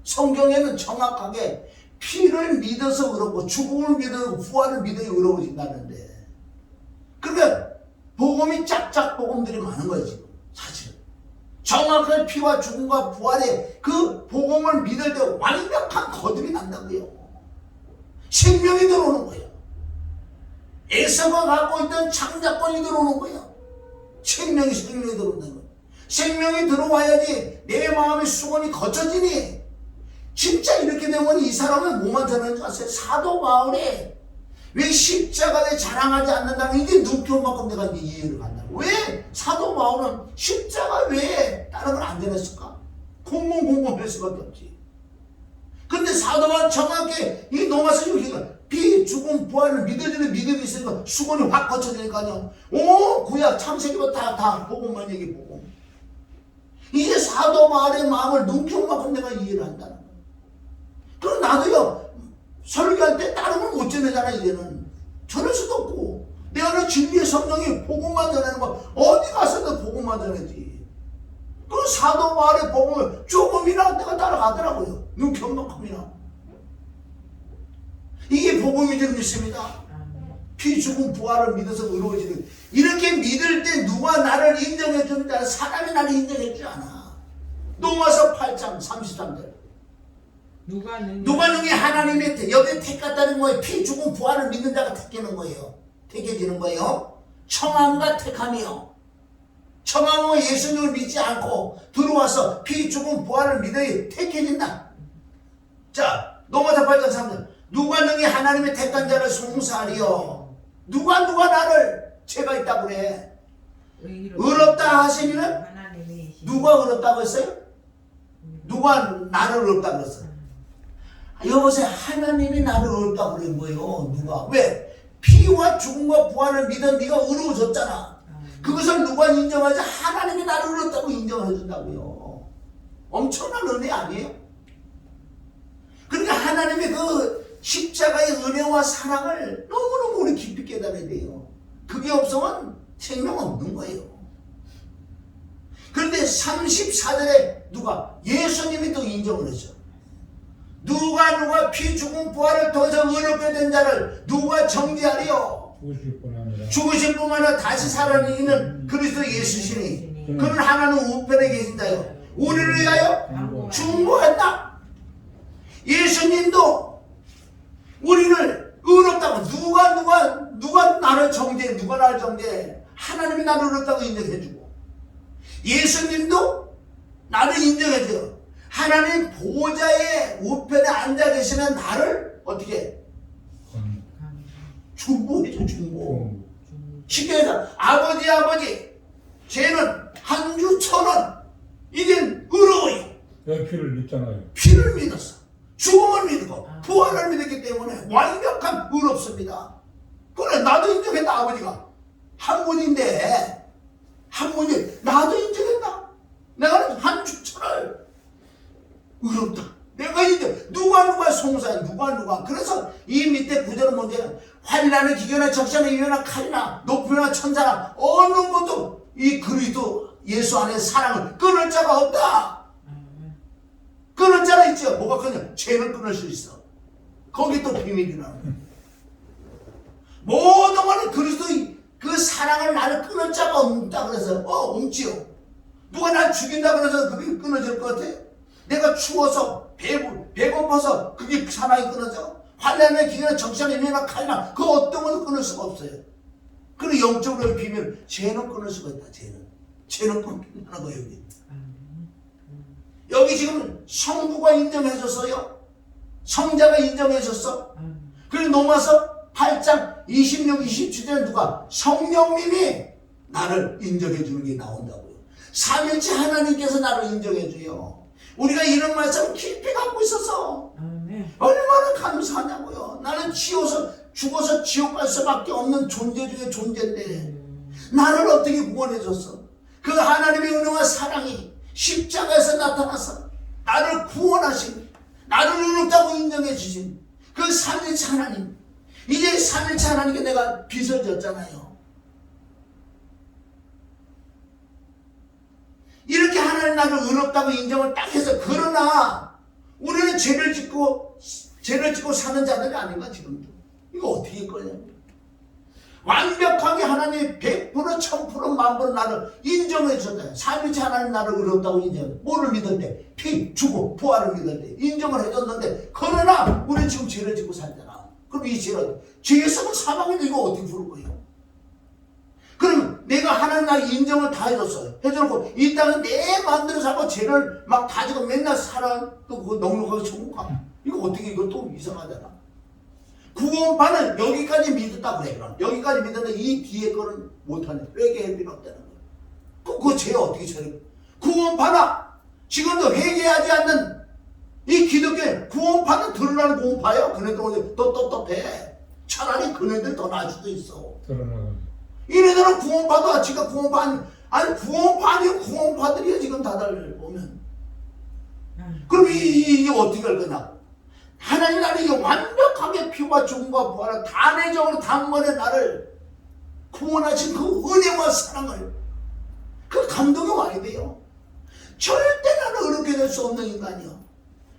[SPEAKER 1] 성경에는 정확하게 피를 믿어서 의롭고 죽음을 믿어서 부활을 믿어야 의로워진다는데, 그러니까 복음이 짝짝 복음들이 많은 거예요 지금. 사실은 정확하게 피와 죽음과 부활의 그 복음을 믿을 때 완벽한 거듭이 난다고요. 생명이 들어오는 거예요. 에서가 갖고 있던 창작권이 들어오는 거예요. 생명이 들어온다는 거예요. 생명이 들어와야지 내 마음의 수건이 거쳐지니. 진짜 이렇게 되면 이 사람은 뭐만 전하는 줄 아세요? 사도 바울이 왜 십자가에 자랑하지 않는다면 이게 눈길 만큼 내가 이제 이해를 간다고. 왜 사도 바울은 십자가 외에 다른 걸 안 전했을까? 공공할 수밖에 없지. 근데 사도 바울은 정확히 이 로마서 6기가 피, 죽음, 부활을 믿어지는 믿음이 있으니까 수건이 확 거쳐지니까요. 오, 구약 창세기부터 다 복음만 얘기 보고. 이제 사도 바울의 마음을 눈길만큼 내가 이해를 한다는 거예요. 그럼 나도요, 설교할 때 다른 걸 못 전하잖아. 이제는 전할 수도 없고, 내가 진리의 성령이 복음만 전하는 거 어디 가서도 복음만 전하지. 그럼 사도 바울의 복음을 조금이나 내가 따라가더라고요. 눈경만큼이나. 이게 복음이 줄 믿습니다. 피, 죽음, 부활을 믿어서 의로워지는. 이렇게 믿을 때 누가 나를 인정해 줍니다. 사람이 나를 인정해 주지 않아. 로마서 8장 33절. 누가 능히 하나님의 여기에 택했다는 거예요. 피, 죽음, 부활을 믿는 자가 택하는 거예요. 택해지는 거예요. 청함과 택함이요. 청함은 예수님을 믿지 않고 들어와서 피, 죽음, 부활을 믿어야 택해진다. 자, 로마서 8장 3절. 누가 능히 하나님의 택한 자를 송사하리요. 누가 나를 죄가 있다고 그래. 의롭다 하시면은 누가 의롭다고 했어요? 누가 나를 의롭다고 그랬어요? 여보세요. 하나님이 나를 의롭다고 그런 거예요. 누가? 왜? 피와 죽음과 부활을 믿은 네가 의로워졌잖아. 그것을 누가 인정하지? 하나님이 나를 의롭다고 인정해 준다고요. 엄청난 은혜 아니에요? 그러니까 하나님의 그 십자가의 은혜와 사랑을 너무너무 우리 깊이 깨달아야 돼요. 그게 없으면 생명 없는 거예요. 그런데 34절에 누가? 예수님이 또 인정을 했죠. 누가 피, 죽음, 부활을 통해서 의롭게 된 자를 누가 정죄하리요? 죽으실 뿐만 아니라 다시 살아내는 그리스도 예수시니 그는 하나는 우편에 계신다요. 우리를 위하여 중보했다. 예수님도 우리를 의롭다고. 누가 나를 정죄해? 누가 나를 정죄해? 하나님이 나를 의롭다고 인정해주고, 예수님도 나를 인정해줘요. 하나님 보좌의 우편에 앉아 계시는 나를 어떻게 중보해줘. 중보. 쉽게 해서 아버지 쟤는 한 주 1,000원 이젠 의로워요.
[SPEAKER 4] 피를 믿잖아요.
[SPEAKER 1] 피를 믿었어. 죽음을 믿고 부활을 믿었기 때문에 완벽한 의롭습니다. 그래, 나도 인정했다. 아버지가 한 분인데, 한 분이 나도 인정했다. 내가 한 주차를 의롭다. 내가 인정. 누가 송사해. 누가. 그래서 이 밑에 구절은 뭔지, 활이라는 기교나 적시나 이유나 칼이나 높이나 천사나 어느 것도 이 그리스도 예수 안에 사랑을 끊을 자가 없다. 끊을 자가 있죠. 뭐가 끊냐? 죄를 끊을 수 있어. 거기 또 비밀이나. 모든 것은 그리스도의 그 사랑을 나를 끊을 자가 없다. 그래서 없지요. 누가 날 죽인다 그래서 그게 끊어질 것 같아? 내가 추워서 배고파서 그게 사랑이 끊어져? 환난의 기회나 정신의 의미나 칼이나 그 어떤 것도 끊을 수가 없어요. 그리고 영적으로의 비밀, 죄는 끊을 수가 있다. 죄는 끊긴다는 거예요. 여기 지금 성부가 인정해줬어요. 성자가 인정해줬어. 그리고 로마서 8장 26, 27절에 누가? 성령님이 나를 인정해주는 게 나온다고요. 삼일째 하나님께서 나를 인정해줘요. 우리가 이런 말씀 깊이 갖고 있어서 얼마나 감사하냐고요. 나는 죽어서 지옥 갈 수밖에 없는 존재 중에 존재인데 나를 어떻게 구원해 줬어? 그 하나님의 은혜와 사랑이 십자가에서 나타나서 나를 구원하신, 나를 의롭다고 인정해 주신 그 삼위일체 하나님, 이제 삼위일체 하나님께 내가 빚을 졌잖아요. 이렇게 하나님 나를 의롭다고 인정을 딱 해서, 그러나 우리는 죄를 짓고 사는 자들이 아닌가 지금도. 이거 어떻게 거냐고. 완벽하게 하나님이 100% 1000% 만번 나를 인정해 주셨다. 삼위일체 하나님 나를 의롭다고 인정해. 뭐를 믿을 때? 피, 죽고, 부활을 믿을 때 인정을 해줬는데, 그러나 우리는 지금 죄를 짓고 살잖아. 그럼 이 죄에서는 사망인데 이거 어떻게 부를 거예요? 그럼 내가 하나님 나의 인정을 다 해줬어요. 해줘놓고 이 땅에 내 마음대로 살고 죄를 막 가지고 맨날 살아, 또 그거 넉넉하게 천국 가. 이거 어떻게, 이거 또 이상하잖아. 구원파는 여기까지 믿었다 그래. 그럼 여기까지 믿었는데 이 뒤에 거는 못하네. 회개할 필요 없다는 거야. 그 죄 어떻게 처리? 구원파나 지금도 회개하지 않는 이 기독교 구원파는 드러나는 구원파예요. 그네들 오늘 또 떳떳해. 차라리 그네들 더 나을 수도 있어. 이네들은 구원파도 지가 구원파 아니 구원파 아니요 구원파들이야 지금 다들 보면. 그럼 이게 어떻게 할 거냐? 하나님 나를 이게 완벽하게 피와 죽음과 부활을 단회적으로 단번에 나를 구원하신 그 은혜와 사랑을, 그 감동이 와야 돼요. 절대 나는 그렇게 될 수 없는 인간이요.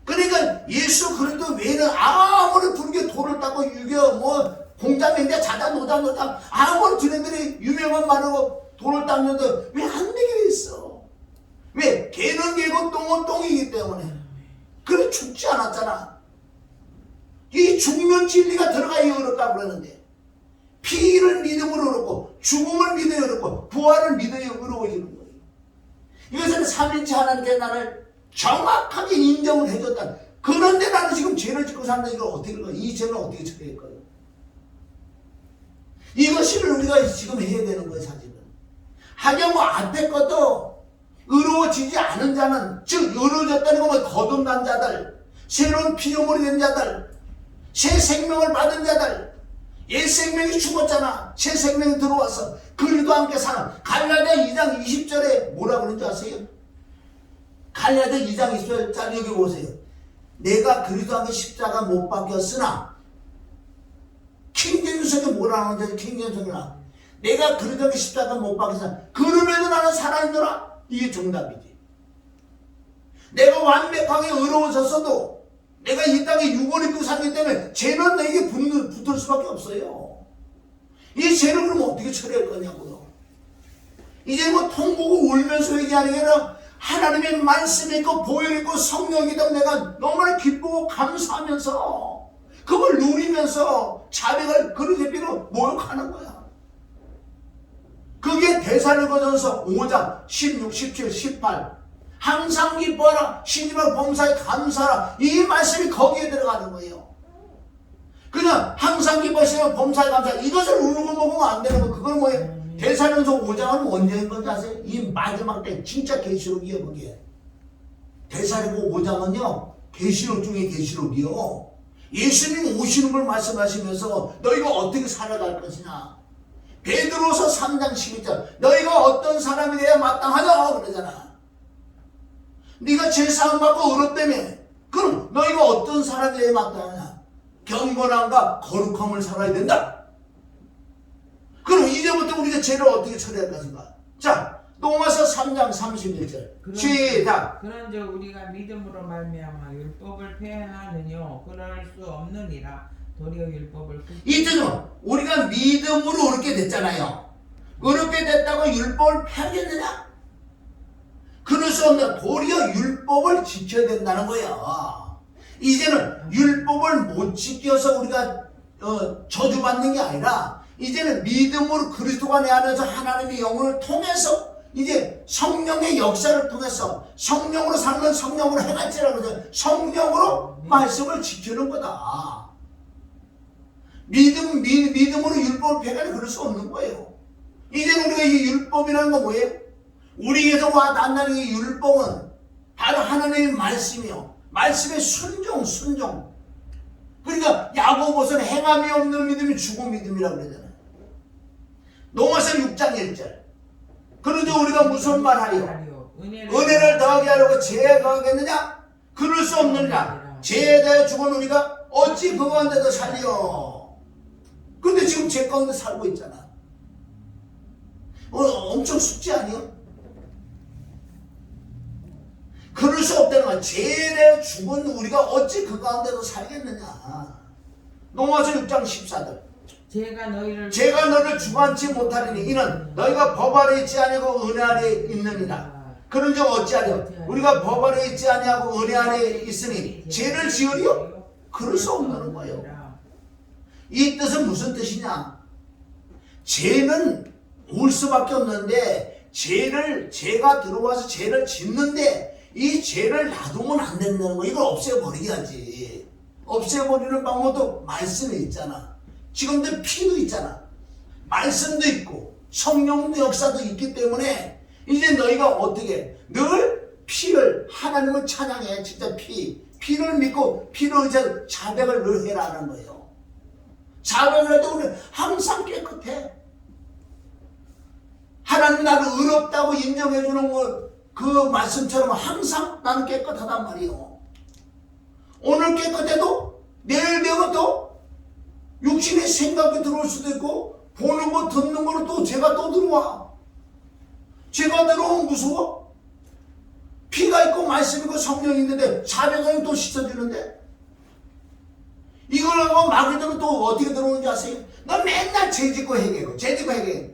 [SPEAKER 1] 그러니까 예수 그리스도 외에는 아무리 불교 돌을 닦고 유교 뭐 공자맹자 자자 노자 아무리 드네들이 유명한 말하고 돌을 닦는데 왜 안 되게 돼 있어? 왜? 개는 개고 똥은 똥이기 때문에. 그래 죽지 않았잖아. 이 죽는 진리가 들어가야 어렵다고 그러는데, 피를 믿음으로 어렵고 죽음을 믿어야 어렵고 부활을 믿어야 어려워지는 거예요. 이것은 삼위일체 하나님께 나를 정확하게 인정을 해줬다. 그런데 나는 지금 죄를 짓고 산다. 이걸 어떻게 할 거야? 이 죄는 어떻게 처리할 거예요? 이것을 우리가 지금 해야 되는 거예요. 사실은 하긴 뭐 앞에 것도 의로워지지 않은 자는, 즉 의로워졌다는 건 거듭난 자들, 새로운 피조물이 된 자들, 새 생명을 받은 자들, 옛 생명이 죽었잖아. 새 생명이 들어와서 그리스도와 함께 사는, 갈라디아 2장 20절에 뭐라 그러는지 아세요? 갈라디아 2장 20절 여기 보세요. 내가 그리스도와 함께 십자가 못 박혔으나, 킹제임스에 뭐라 하는지 킹제임스나 내가 그리스도와 함께 십자가 못 박혔으나 그럼에도 나는 살아있노라. 이게 정답이지. 내가 완벽하게 의로워졌어도 내가 이 땅에 육을 입고 살기 때문에 죄는 내게 붙을 수밖에 없어요. 이 죄를 그럼 어떻게 처리할 거냐고요. 이제 뭐 통보고 울면서 얘기하는 게 아니라 하나님의 말씀이 있고 보혈이 있고 성령이 있다면 내가 너무나 기쁘고 감사하면서 그걸 누리면서 자백을 그릇대비로 모욕하는 거야. 그게 데살로니가전서 5장 16, 17, 18 항상 기뻐하라 신임과 범사에 감사하라, 이 말씀이 거기에 들어가는 거예요. 그냥 항상 기뻐하시면 범사에 감사하라, 이것을 울고 먹으면 안 되는 거. 그건 뭐예요? 데살로니가서 5장은 언제인 건지 아세요? 이 마지막 때 진짜 계시록이에요. 그게 데살로니가 5장은요 계시록 중에 계시록이요. 예수님 오시는 걸 말씀하시면서 너희가 어떻게 살아갈 것이냐. 베드로서 3장 12절 너희가 어떤 사람이 되어야 마땅하냐 그러잖아. 네가 죄사함 받고 의롭다며. 그럼 너희가 어떤 사람이 되어야 마땅하냐. 경건함과 거룩함을 살아야 된다. 그럼 이제부터 우리가 죄를 어떻게 처리할 것인가. 자, 로마서 3장 31절 시작.
[SPEAKER 3] 그런즉 우리가 믿음으로 말미암아 율법을 폐하느뇨 그럴 수 없느니라. 도리어 율법을
[SPEAKER 1] 이 뜻은 우리가 믿음으로 의롭게 됐잖아요. 의롭게 됐다고 율법을 폐하겠느냐? 그럴 수 없는, 도리어 율법을 지켜야 된다는 거야. 이제는 율법을 못 지켜서 우리가 저주받는 게 아니라 이제는 믿음으로 그리스도가 내 안에서 하나님의 영을 통해서 이제 성령의 역사를 통해서 성령으로 살면 성령으로 행할지라고 그러죠. 성령으로 말씀을 지키는 거다. 믿음으로 율법을 폐하는 그럴 수 없는 거예요. 이제는 우리가 이 율법이라는 건 뭐예요? 우리에게서 와 닿는 이 율법은 바로 하나님의 말씀이요. 말씀의 순종. 그러니까 야고보서는 행함이 없는 믿음이 죽은 믿음이라고 그러잖아요. 로마서 6장 1절. 그런데 우리가 무슨 말 하리요?
[SPEAKER 3] 은혜를
[SPEAKER 1] 은혜를 더하게 하려고 죄에 더하겠느냐? 그럴 수 없느니라. 죄에 대해 죽은 우리가 어찌 그 가운데도 살리요? 근데 지금 죄 가운데 살고 있잖아. 엄청 숙제 아니요? 그럴 수 없다는 거야. 죄에 대해 죽은 우리가 어찌 그 가운데도 살겠느냐? 로마서 6장 14절.
[SPEAKER 3] 제가
[SPEAKER 1] 너를 주관치 못하리니 이는 너희가 법 아래 있지 아니하고 은혜 아래 있느니라. 그런즉 어찌하려 우리가 법 아래 있지 아니하고 은혜 아래 있으니 죄를 지으리요? 그럴 수 없는 거예요. 이 뜻은 무슨 뜻이냐? 죄는 올 수밖에 없는데 죄가 들어와서 죄를 짓는데 이 죄를 놔두면 안 된다는 거. 이걸 없애버려야지. 없애버리는 방법도 말씀에 있잖아. 지금도 피도 있잖아. 말씀도 있고 성령도 역사도 있기 때문에 이제 너희가 어떻게 늘 피를 하나님을 찬양해. 진짜 피를 믿고 피로 이제 자백을 늘 해라는 거예요. 자백을 해도 우리 항상 깨끗해. 하나님 나를 의롭다고 인정해 주는 그 말씀처럼 항상 나는 깨끗하단 말이에요. 오늘 깨끗해도 내일 되면 또 육신의 생각이 들어올 수도 있고 보는 거 듣는 거로 또 죄가 또 들어와. 죄가 들어오면 무서워? 피가 있고 말씀이 있고 성령이 있는데 자백하면 또 씻어주는데 이걸 하고 마귀 들면 또 어떻게 들어오는지 아세요? 너 맨날 죄 짓고 회개하고 죄 짓고 회개해.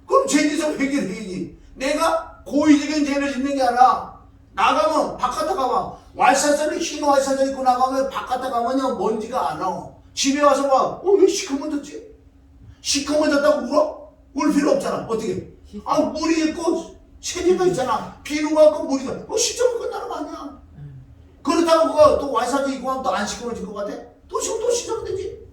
[SPEAKER 1] 그럼 죄 짓어 회개를 해야지. 내가 고의적인 죄를 짓는 게 아니라 나가면 바깥에 가면 왈사전에 흰 왈사전 입고 나가면 바깥에 가면요 먼지가 안 나와. 집에 와서 봐. 왜 시커먼졌지? 시커먼졌다고 울어? 울 필요 없잖아. 어떻게? 물이 있고 세제가 있잖아. 비누가 있고 물이 있고 씻으면 끝나는 거 아니야. 그렇다고 그거 또 왈사전 입고 하면 또 안 시커먼질 것 같아? 또 씻으면 되지.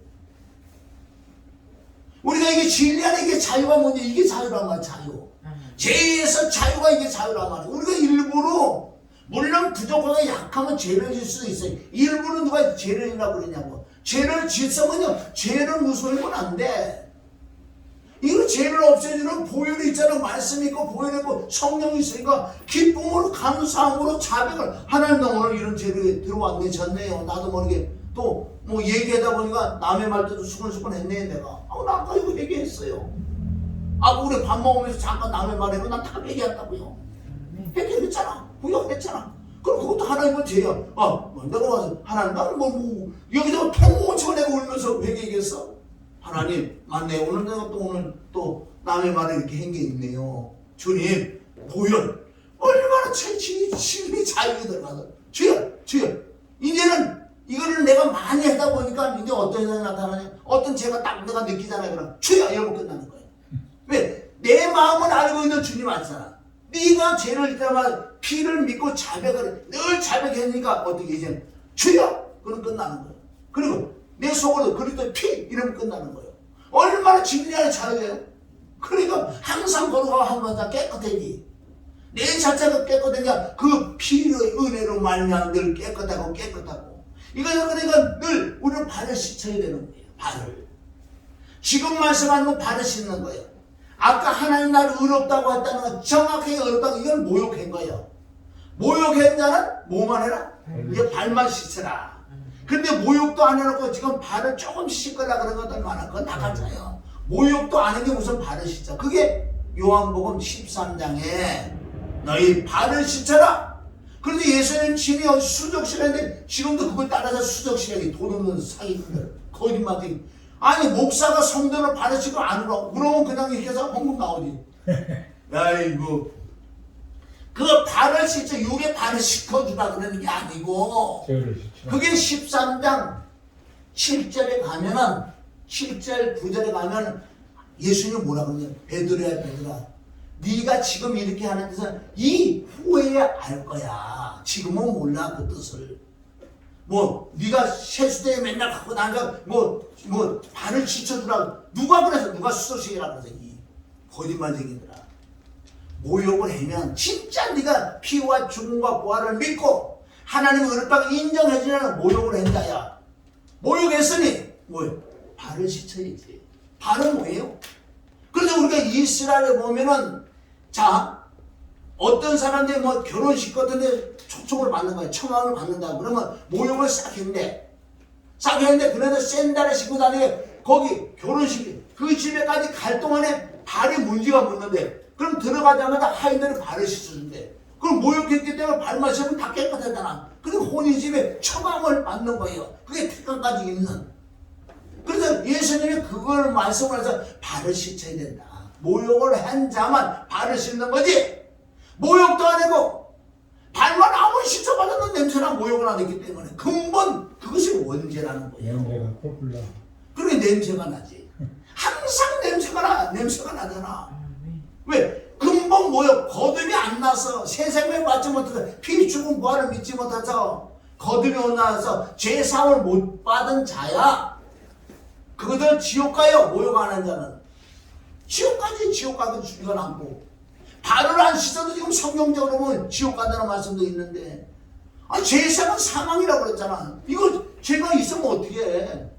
[SPEAKER 1] 우리가 이게 진리 안에 이게 자유가 뭔지 이게 자유란 말이야. 자유. 죄에서 자유가 이게 자유란 말이야. 우리가 일부러 물론 부족하게 약하면 죄를 질 수도 있어요. 일부러 누가 죄를 지라고 그러냐고. 죄를 짓으면요 죄를 무서워하면 안 돼. 이거 죄를 없애주는 보혈이 있잖아. 말씀이 있고 보혈이 있고 성령이 있으니까 기쁨으로 감사함으로 자백을 하나님 나 오늘 이런 죄를 들어왔네 졌네요. 나도 모르게 또 뭐 얘기하다 보니까 남의 말 때도 수근수근 했네 내가. 나 아까 이거 얘기했어요. 우리 밥 먹으면서 잠깐 남의 말해도 난 다 얘기했다고요. 얘기했잖아. 구역했잖아. 그럼 그것도 하나님은 죄야. 내가 와서 하나님 나는 여기서 통치고 내가 울면서 왜 얘기했어? 하나님 맞네. 오늘 내가 또 남의 말에 이렇게 한 게 있네요. 주님 보혈 얼마나 진리 자유에 들어가서 주여 이제는 이거를 내가 많이 하다 보니까 이제 어떤 현상이 나타나냐? 어떤 죄가 딱 내가 느끼잖아요. 그럼 주여 이러고 끝나는 거예요. 왜? 내 마음을 알고 있는 주님 아니잖아. 네가 죄를 질 때마다 피를 믿고 자백을 늘 자백했으니까 어떻게 이제 주여 그럼 끝나는 거예요. 그리고 내 속으로 그리스도의 피 이러면 끝나는 거예요. 얼마나 진리 안에 자유해요. 그러니까 항상 걸어가고 하면 다 깨끗해지. 내 자체가 깨끗하니까 그 피의 은혜로 말미암아 늘 깨끗하고 이거는 그러니까 늘 우리는 발을 씻어야 되는 거예요. 발을. 지금 말씀하는 건 발을 씻는 거예요. 아까 하나님 나를 의롭다고 했다는 건 정확하게 의롭다고 이건 모욕한 거예요. 모욕한 자는 뭐만 해라? 이제 발만 씻어라. 근데 모욕도 안 해놓고 지금 발을 조금 씻으려고 그런 것들 많아. 그건 다 가짜예요. 모욕도 안 한 게 무슨 발을 씻어. 그게 요한복음 13장에 너희 발을 씻어라. 그런데 예수님 친히 수적시라는데 지금도 그걸 따라서 수적시라기 돈 없는 사기꾼들 거짓말쟁이. 아니 목사가 성도를 발을 씻고 안 울어. 그러면 그냥 이렇게 해서 헌금 나오지. 아이고 그 발을 씻어 육의 발을 씻어주라 그러는 게 아니고 그게 13장 7절에 가면은 7절 9절에 가면 예수님이 뭐라 그러냐. 베드로야 네가 지금 이렇게 하는 데서 이 후에 알 거야. 지금은 몰라 그 뜻을. 네가 세수대에 맨날 갖고 나가 발을 씻어주라. 누가 그래서 누가 수도식이라 그래서 이 거짓말쟁이들아. 모욕을 하면 진짜 네가 피와 죽음과 부활을 믿고 하나님의 의롭다고 인정해주려는 모욕을 한 자야. 모욕했으니 발을 씻어야지. 발은 뭐예요? 그래서 그런데 우리가 이스라엘에 보면은 자 어떤 사람들이 뭐 결혼식 같은데 초청을 받는 거야. 청함을 받는다. 그러면 모욕을 싹 했는데 그래도 샌들을 신고 다니게 거기 결혼식이 그 집에까지 갈 동안에 발에 문제가 묻는데 그럼 들어가자마자 하인들이 발을 씻어준대. 그럼 모욕했기 때문에 발만 씻으면 다 깨끗하잖아. 그리고 혼인집에 청함을 받는 거예요. 그게 태권까지 있는. 그래서 예수님이 그걸 말씀을 해서 발을 씻어야 된다. 모욕을 한 자만 발을 씻는 거지. 모욕도 안 하고 발만 아무리 씻어봐도 냄새나 모욕을 안 했기 때문에 근본 그것이 원죄라는 거예요.
[SPEAKER 4] 냄새가 폴폴 나.
[SPEAKER 1] 그래 냄새가 나지. 항상 냄새가 나잖아. 왜? 근본 모욕 거듭이 안 나서 세상에 받지 못해서 피 죽은 부활을 믿지 못해서 거듭이 못 나서 죄사함을 못 받은 자야. 그들 지옥 가요. 모욕 안 한 자는 지옥 가기 죽여 남고 발을 안 씻어도 지금 성경적으로 보면 지옥 간다는 말씀도 있는데 죄사는 사망이라고 그랬잖아. 이거 죄가 있으면 어떻게 해?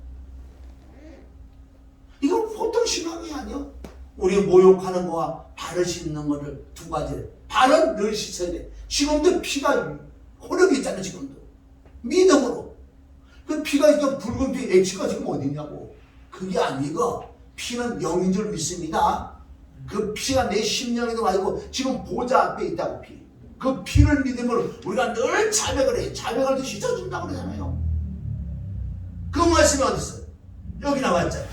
[SPEAKER 1] 이건 보통 신앙이 아니야. 우리 모욕하는 거와 발을 씻는 거를 두 가지를. 발은 늘 씻어야 돼. 지금도 피가 호력이 있잖아. 지금도 믿음으로 그 피가 이게 붉은 피 H가 지금 어디 있냐고. 그게 아니고 피는 영인 줄 믿습니다. 그 피가 내 심령에도 와 있고 지금 보좌 앞에 있다고. 그 피를 믿음으로 우리가 늘 자백을 해. 자백을 또 씻어준다고 그러잖아요. 그 말씀이 어디 있어요? 여기 나왔잖아요.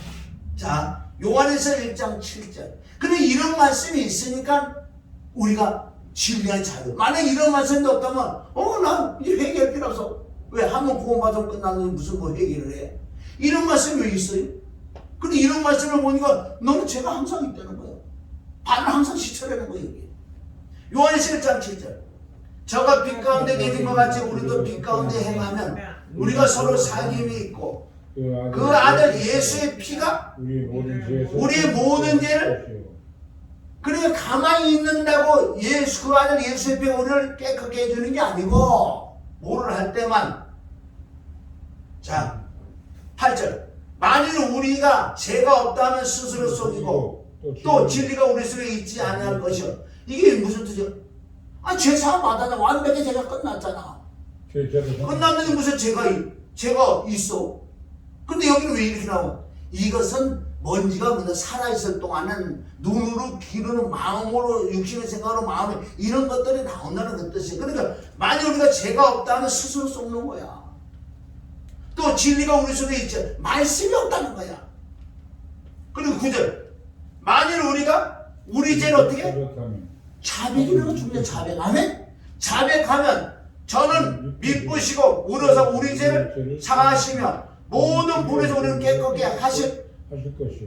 [SPEAKER 1] 자, 요한에서 1장 7절. 근데 이런 말씀이 있으니까 우리가 진리한 자유. 만약 이런 말씀이 없다면 난 이제 회개할 필요 없어. 왜? 한번 구원받으면 끝나는데 무슨 뭐 회개를 해? 이런 말씀이 왜 있어요? 근데 이런 말씀을 보니까 너는 죄가 항상 있다는 거예요. 발을 항상 씻어내는 거예요. 여기. 요한에서 1장 7절. 저가 빛 가운데 계신 것 같이 우리도 빛 가운데 행하면 우리가 서로 사귐이 있고 그 아들 예수의 피가 우리의 모든 죄를 그러니까 가만히 있는다고 그 아들 예수의 피가 우리를 깨끗게 해주는 게 아니고 뭐를 할 때만. 자 8절. 만일 우리가 죄가 없다면 스스로 속이고 또 진리가 우리 속에 있지 아니할 것이요. 이게 무슨 뜻이야? 죄사함 받았잖아. 완벽히 죄가 끝났잖아. 끝났는데 무슨 죄가 있어? 근데 여기는 왜 이렇게 나와? 이것은 먼지가 먼저 살아있을 동안은 눈으로, 귀로, 마음으로, 육신의 생각으로, 마음으로 이런 것들이 나온다는 그 뜻이에요. 그러니까 만약 우리가 죄가 없다면 스스로 속는 거야. 또 진리가 우리 속에 있지. 말씀이 없다는 거야. 그리고 9절. 만일 우리가 우리 죄를 어떻게? 자백이라고 중요해. 자백. 아멘? 자백하면 저는 미쁘시고 울어서 우리 죄를 사하시며 모든 불에서 우리를 깨끗게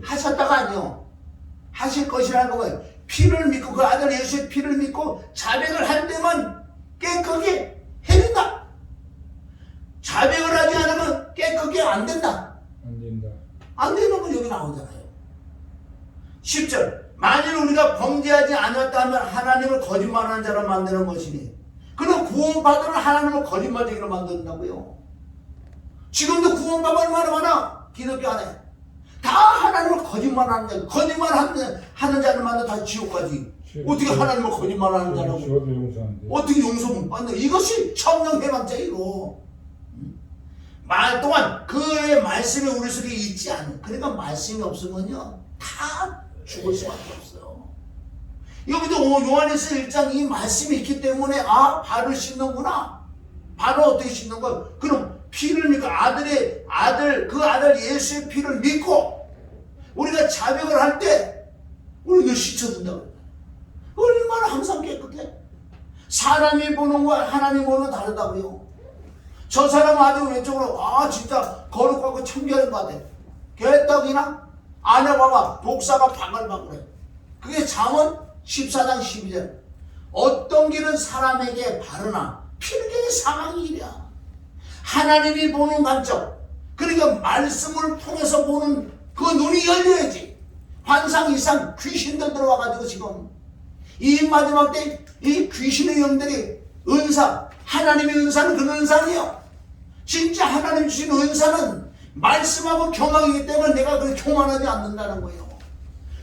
[SPEAKER 1] 하셨다가 아니요. 하실 것이라는 거예요. 피를 믿고 그 아들 예수의 피를 믿고 자백을 할 때만 깨끗게 해낸다. 자백을 하지 않으면 깨끗게 안 된다. 안 되는 건 여기 나오잖아요. 10절. 만일 우리가 범죄하지 않았다면 하나님을 거짓말하는 자로 만드는 것이니 그는 구원받으러 하나님을 거짓말쟁이로 만든다고요. 지금도 구원받으면 얼마나 많아? 기독교 안에 다 하나님을 거짓말하는 자, 거짓말하는 자를 만나 다 지옥 가지. 어떻게 하나님을 거짓말하는 자라고 어떻게 용서 못 받는? 이것이 청령 해방자이고 말 동안 그의 말씀이 우리 속에 있지 않은. 그러니까 말씀이 없으면요 다 죽을 수밖에 없어요. 여기도 요한에서 1장 이 말씀이 있기 때문에 발을 씻는구나. 발을 어떻게 씻는 거야? 그럼 피를 믿고 그 아들 예수의 피를 믿고 우리가 자백을 할 때 우리를 씻어준다고. 얼마나 항상 깨끗해. 사람이 보는 거와 하나님 보는 거 다르다고요. 저 사람은 아주 왼쪽으로 진짜 거룩하고 청결한 것 같아. 개떡이나 안에 봐봐 독사가 바글바글해. 그게 잠언 14장 12절. 어떤 길은 사람에게 바르나 필경의 사망이 이랴. 하나님이 보는 관점, 그러니까 말씀을 통해서 보는 그 눈이 열려야지. 환상 이상 귀신들 들어와가지고 지금 이 마지막 때 이 귀신의 영들이 은사, 하나님의 은사는 그 은사예요. 진짜 하나님 주신 은사는 말씀하고 경악이기 때문에 내가 그 교만하지 않는다는 거예요.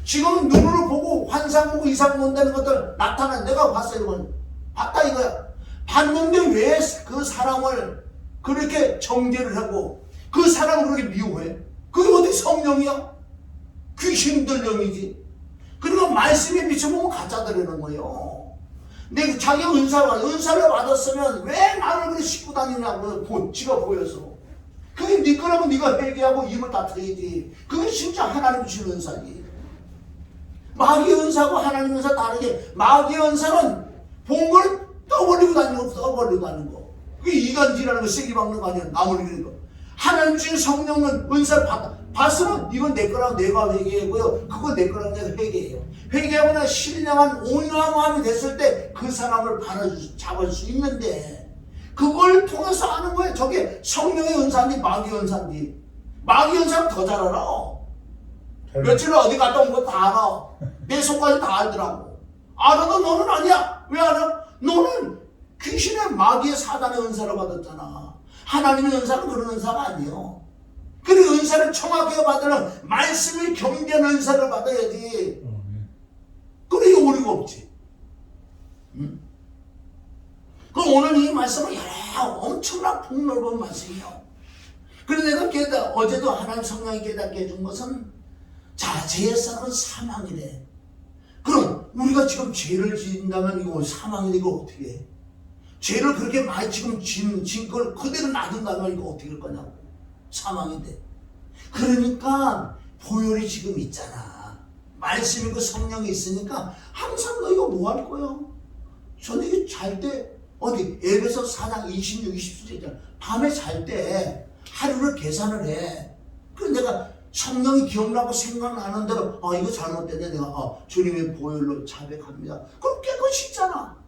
[SPEAKER 1] 지금 눈으로 보고 환상 보고 이상 본다는 것들 나타나 내가 봤어요. 이건 봤다 이거야. 봤는데 왜 그 사람을 그렇게 정죄를 하고 그 사람을 그렇게 미워해? 그게 어디 성령이야? 귀신들 영이지. 그리고 말씀에 비춰보면 가짜들이라는 거예요. 내 자기 은사를 받았으면 왜 나를 그렇게 싣고 다니냐고 지가 보여서. 그게 네 거라고 네가 회개하고 입을 닫혀야지. 그게 진짜 하나님 주신 은사지. 마귀의 은사하고 하나님 은사 다르게 마귀의 은사는 본 걸 떠벌리고 다니는 거. 그게 이간질하는 거, 세게 박는 거 아니야. 나무리는 거. 하나님 주신 성령은 은사를 봤으면 이건 내 거라고 내가 회개하고요. 그거 내 거라고 내가 회개해요. 회개하고 나 신령한 온유한 마음이 됐을 때 그 사람을 잡을 수 있는데 그걸 통해서 아는 거예요. 저게 성령의 은사인지 마귀의 은사인지. 마귀의 은사는 더 잘 알아. 며칠 어디 갔다 온 거 다 알아. 내 속까지 다 알더라고. 알아도 너는 아니야. 왜 알아? 너는 귀신의 마귀의 사단의 은사를 받았잖아. 하나님의 은사는 그런 은사가 아니에요. 그래 은사를 정확하게 받으려면 말씀을 경계하는 은사를 받아야지. 그래 오류가 없지. 응? 그럼 오늘 이 말씀은 엄청난 폭넓은 말씀이에요. 그래서 내가 어제도 하나님 성령이 깨닫게 해준 것은 자, 죄의 싹은 사망이래. 그럼 우리가 지금 죄를 지은다면 이거 사망인데 이거 어떻게 해? 죄를 그렇게 많이 지금 진 걸 그대로 놔둔다면 이거 어떻게 할 거냐고. 사망인데. 그러니까 보혈이 지금 있잖아. 말씀이고 성령이 있으니까 항상 너 이거 뭐 할 거야? 저녁에 잘 때 어디 에베소 4장 26, 27절 있잖아. 밤에 잘 때 하루를 계산을 해. 그래서 내가 성령이 기억나고 생각나는 대로 이거 잘못됐네. 내가 주님의 보혈로 자백합니다. 그럼 깨끗이 씻잖아.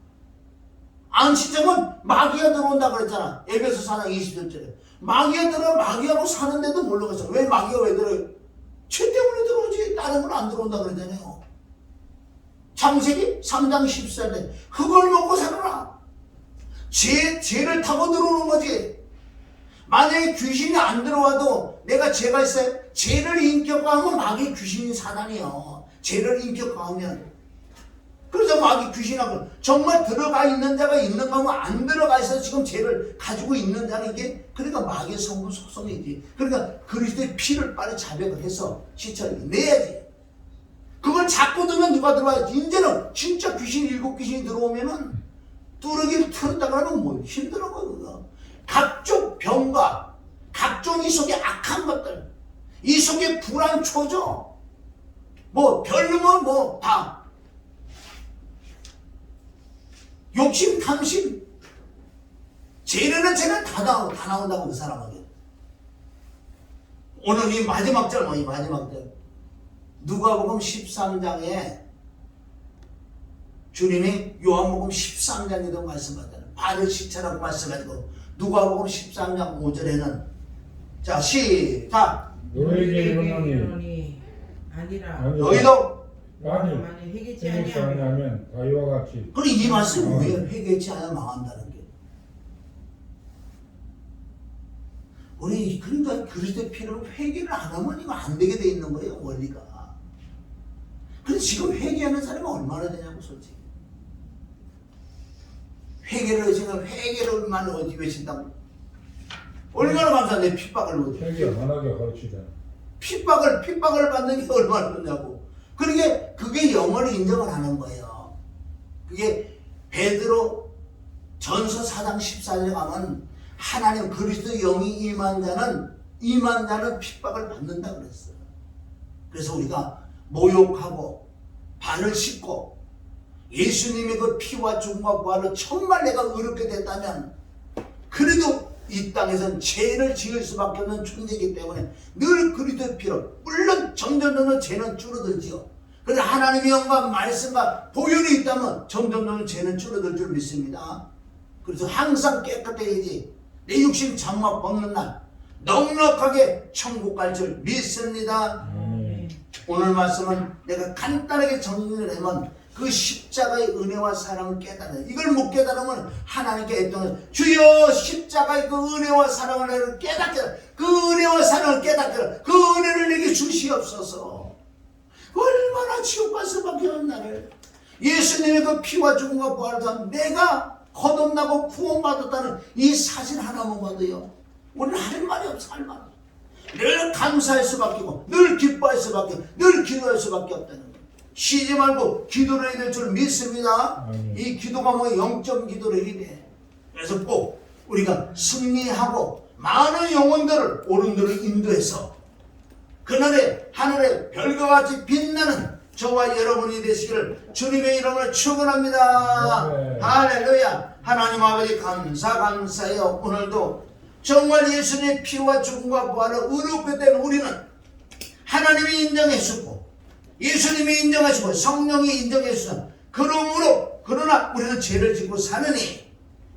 [SPEAKER 1] 안 씻으면 마귀가 들어온다 그랬잖아. 에베소 4장 20절에 마귀가 들어 마귀하고 사는데도 모르겠어. 왜 마귀가 왜 들어요? 죄 때문에 들어오지 다른 건 안 들어온다 그러잖아요. 창세기 3장 14절에 흙을 먹고 살아라. 죄를 타고 들어오는 거지. 만약에 귀신이 안 들어와도 내가 죄가 있어요. 죄를 인격화하면 마귀 귀신이 사단이요. 죄를 인격화하면. 그래서 마귀 귀신하고 정말 들어가 있는 자가 있는가 하면 안 들어가 있어서 지금 죄를 가지고 있는 자는 이게 그러니까 마귀의 성분 속성이지. 그러니까 그리스도의 피를 빨리 자백을 해서 씻어내야지. 그걸 자꾸 들면 누가 들어와야지. 이제는 진짜 귀신 7귀신이 들어오면은 뚜러기를 틀었다 그러면 뭐 힘들어요. 그거. 각종 병과 각종 이 속에 악한 것들, 이 속에 불안 초조, 뭐 별로면 뭐 다 욕심, 탐심, 죄는 제가 다 나온다고 그 사람에게. 오늘 이 마지막 절, 이 마지막 절. 누가복음 13장에 주님이 요한복음 13장에도 말씀하잖아요. 발을 씻으라고 말씀하시고 누가복음 13장 5절에는 자 시작.
[SPEAKER 4] 너에게 이르노니
[SPEAKER 3] 아니라
[SPEAKER 1] 너희도
[SPEAKER 4] 만일
[SPEAKER 3] 회개치
[SPEAKER 4] 회개치
[SPEAKER 3] 아니하면
[SPEAKER 4] 아니하면 가위와 같이.
[SPEAKER 1] 그럼 이 말씀이 뭐예요? 회개치 않으면 망한다는 게. 우리 그러니까 그리스도의 피로 회개를 안 하면 이거 안 되게 돼 있는 거예요, 원리가. 근데 지금 회개하는 사람이 얼마나 되냐고 솔직히. 회개를 지금 회개를만 어디 계신다고? 얼마나 감사한데 핍박을 어디?
[SPEAKER 4] 회개 안 하게 가르치자.
[SPEAKER 1] 핍박을 받는 게 얼마나 좋냐고. 그러게 그게 영어를 인정을 하는 거예요. 그게 베드로 전서 4장 14절에 가면 하나님 그리스도 영이 임한 자는 핍박을 받는다 그랬어요. 그래서 우리가 모욕하고 발을 씻고 예수님의 그 피와 죽음과 부활로 정말 내가 의롭게 됐다면 그래도 이 땅에선 죄를 지을 수밖에 없는 존재이기 때문에 늘 그리스도의 피로 물론 점점 죄는 줄어들지요. 그러나 하나님의 영과 말씀과 보혈이 있다면 점점 죄는 줄어들 줄 믿습니다. 그래서 항상 깨끗해야지. 내 육신 장막 벗는 날 넉넉하게 천국 갈 줄 믿습니다. 오늘 말씀은 내가 간단하게 정리를 하면 그 십자가의 은혜와 사랑을 깨달아요. 이걸 못 깨달으면 하나님께 애통해서 주여 십자가의 그 은혜와 사랑을 깨닫게, 그 은혜와 사랑을 깨닫게, 그 은혜를 내게 주시옵소서. 얼마나 지옥갈 수밖에 없는 나를 예수님의 그 피와 죽음과 부활을 통한 내가 거듭나고 구원받았다는 이 사실 하나만 봐도요 우리는 할 말이 없어. 할 말이 없어. 늘 감사할 수밖에 없고 늘 기뻐할 수밖에 없고 늘 기도할 수밖에 없다는 거예요. 쉬지 말고 기도를 해야 될 줄 믿습니다. 이 기도가 뭐 영적 기도를 해야 돼. 그래서 꼭 우리가 승리하고 많은 영혼들을 어른들을 인도해서 그날에 하늘에 별과 같이 빛나는 저와 여러분이 되시기를 주님의 이름으로 축원합니다.
[SPEAKER 4] 네.
[SPEAKER 1] 할렐루야. 하나님 아버지 감사해요. 오늘도 정말 예수님의 피와 죽음과 부활을 의롭게 된 우리는 하나님이 인정했었고 예수님이 인정하시고 성령이 인정했으나 그러나 우리는 죄를 짓고 사느니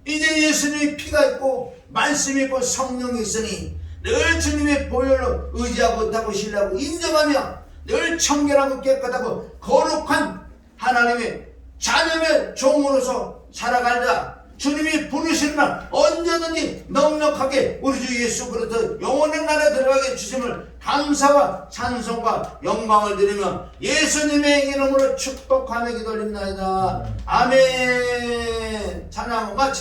[SPEAKER 1] 이제 예수님의 피가 있고 말씀이 있고 성령이 있으니 늘 주님의 보혈로 의지하고 타고 신뢰하고 인정하며 늘 청결하고 깨끗하고 거룩한 하나님의 자녀의 종으로서 살아가자. 주님이 부르시는 날 언제든지 넉넉하게 우리 주 예수 그리스도 영원한 나라에 들어가게 주심을 감사와 찬송과 영광을 드리며 예수님의 이름으로 축복하며 기도드립니다. 아멘. 찬양 마치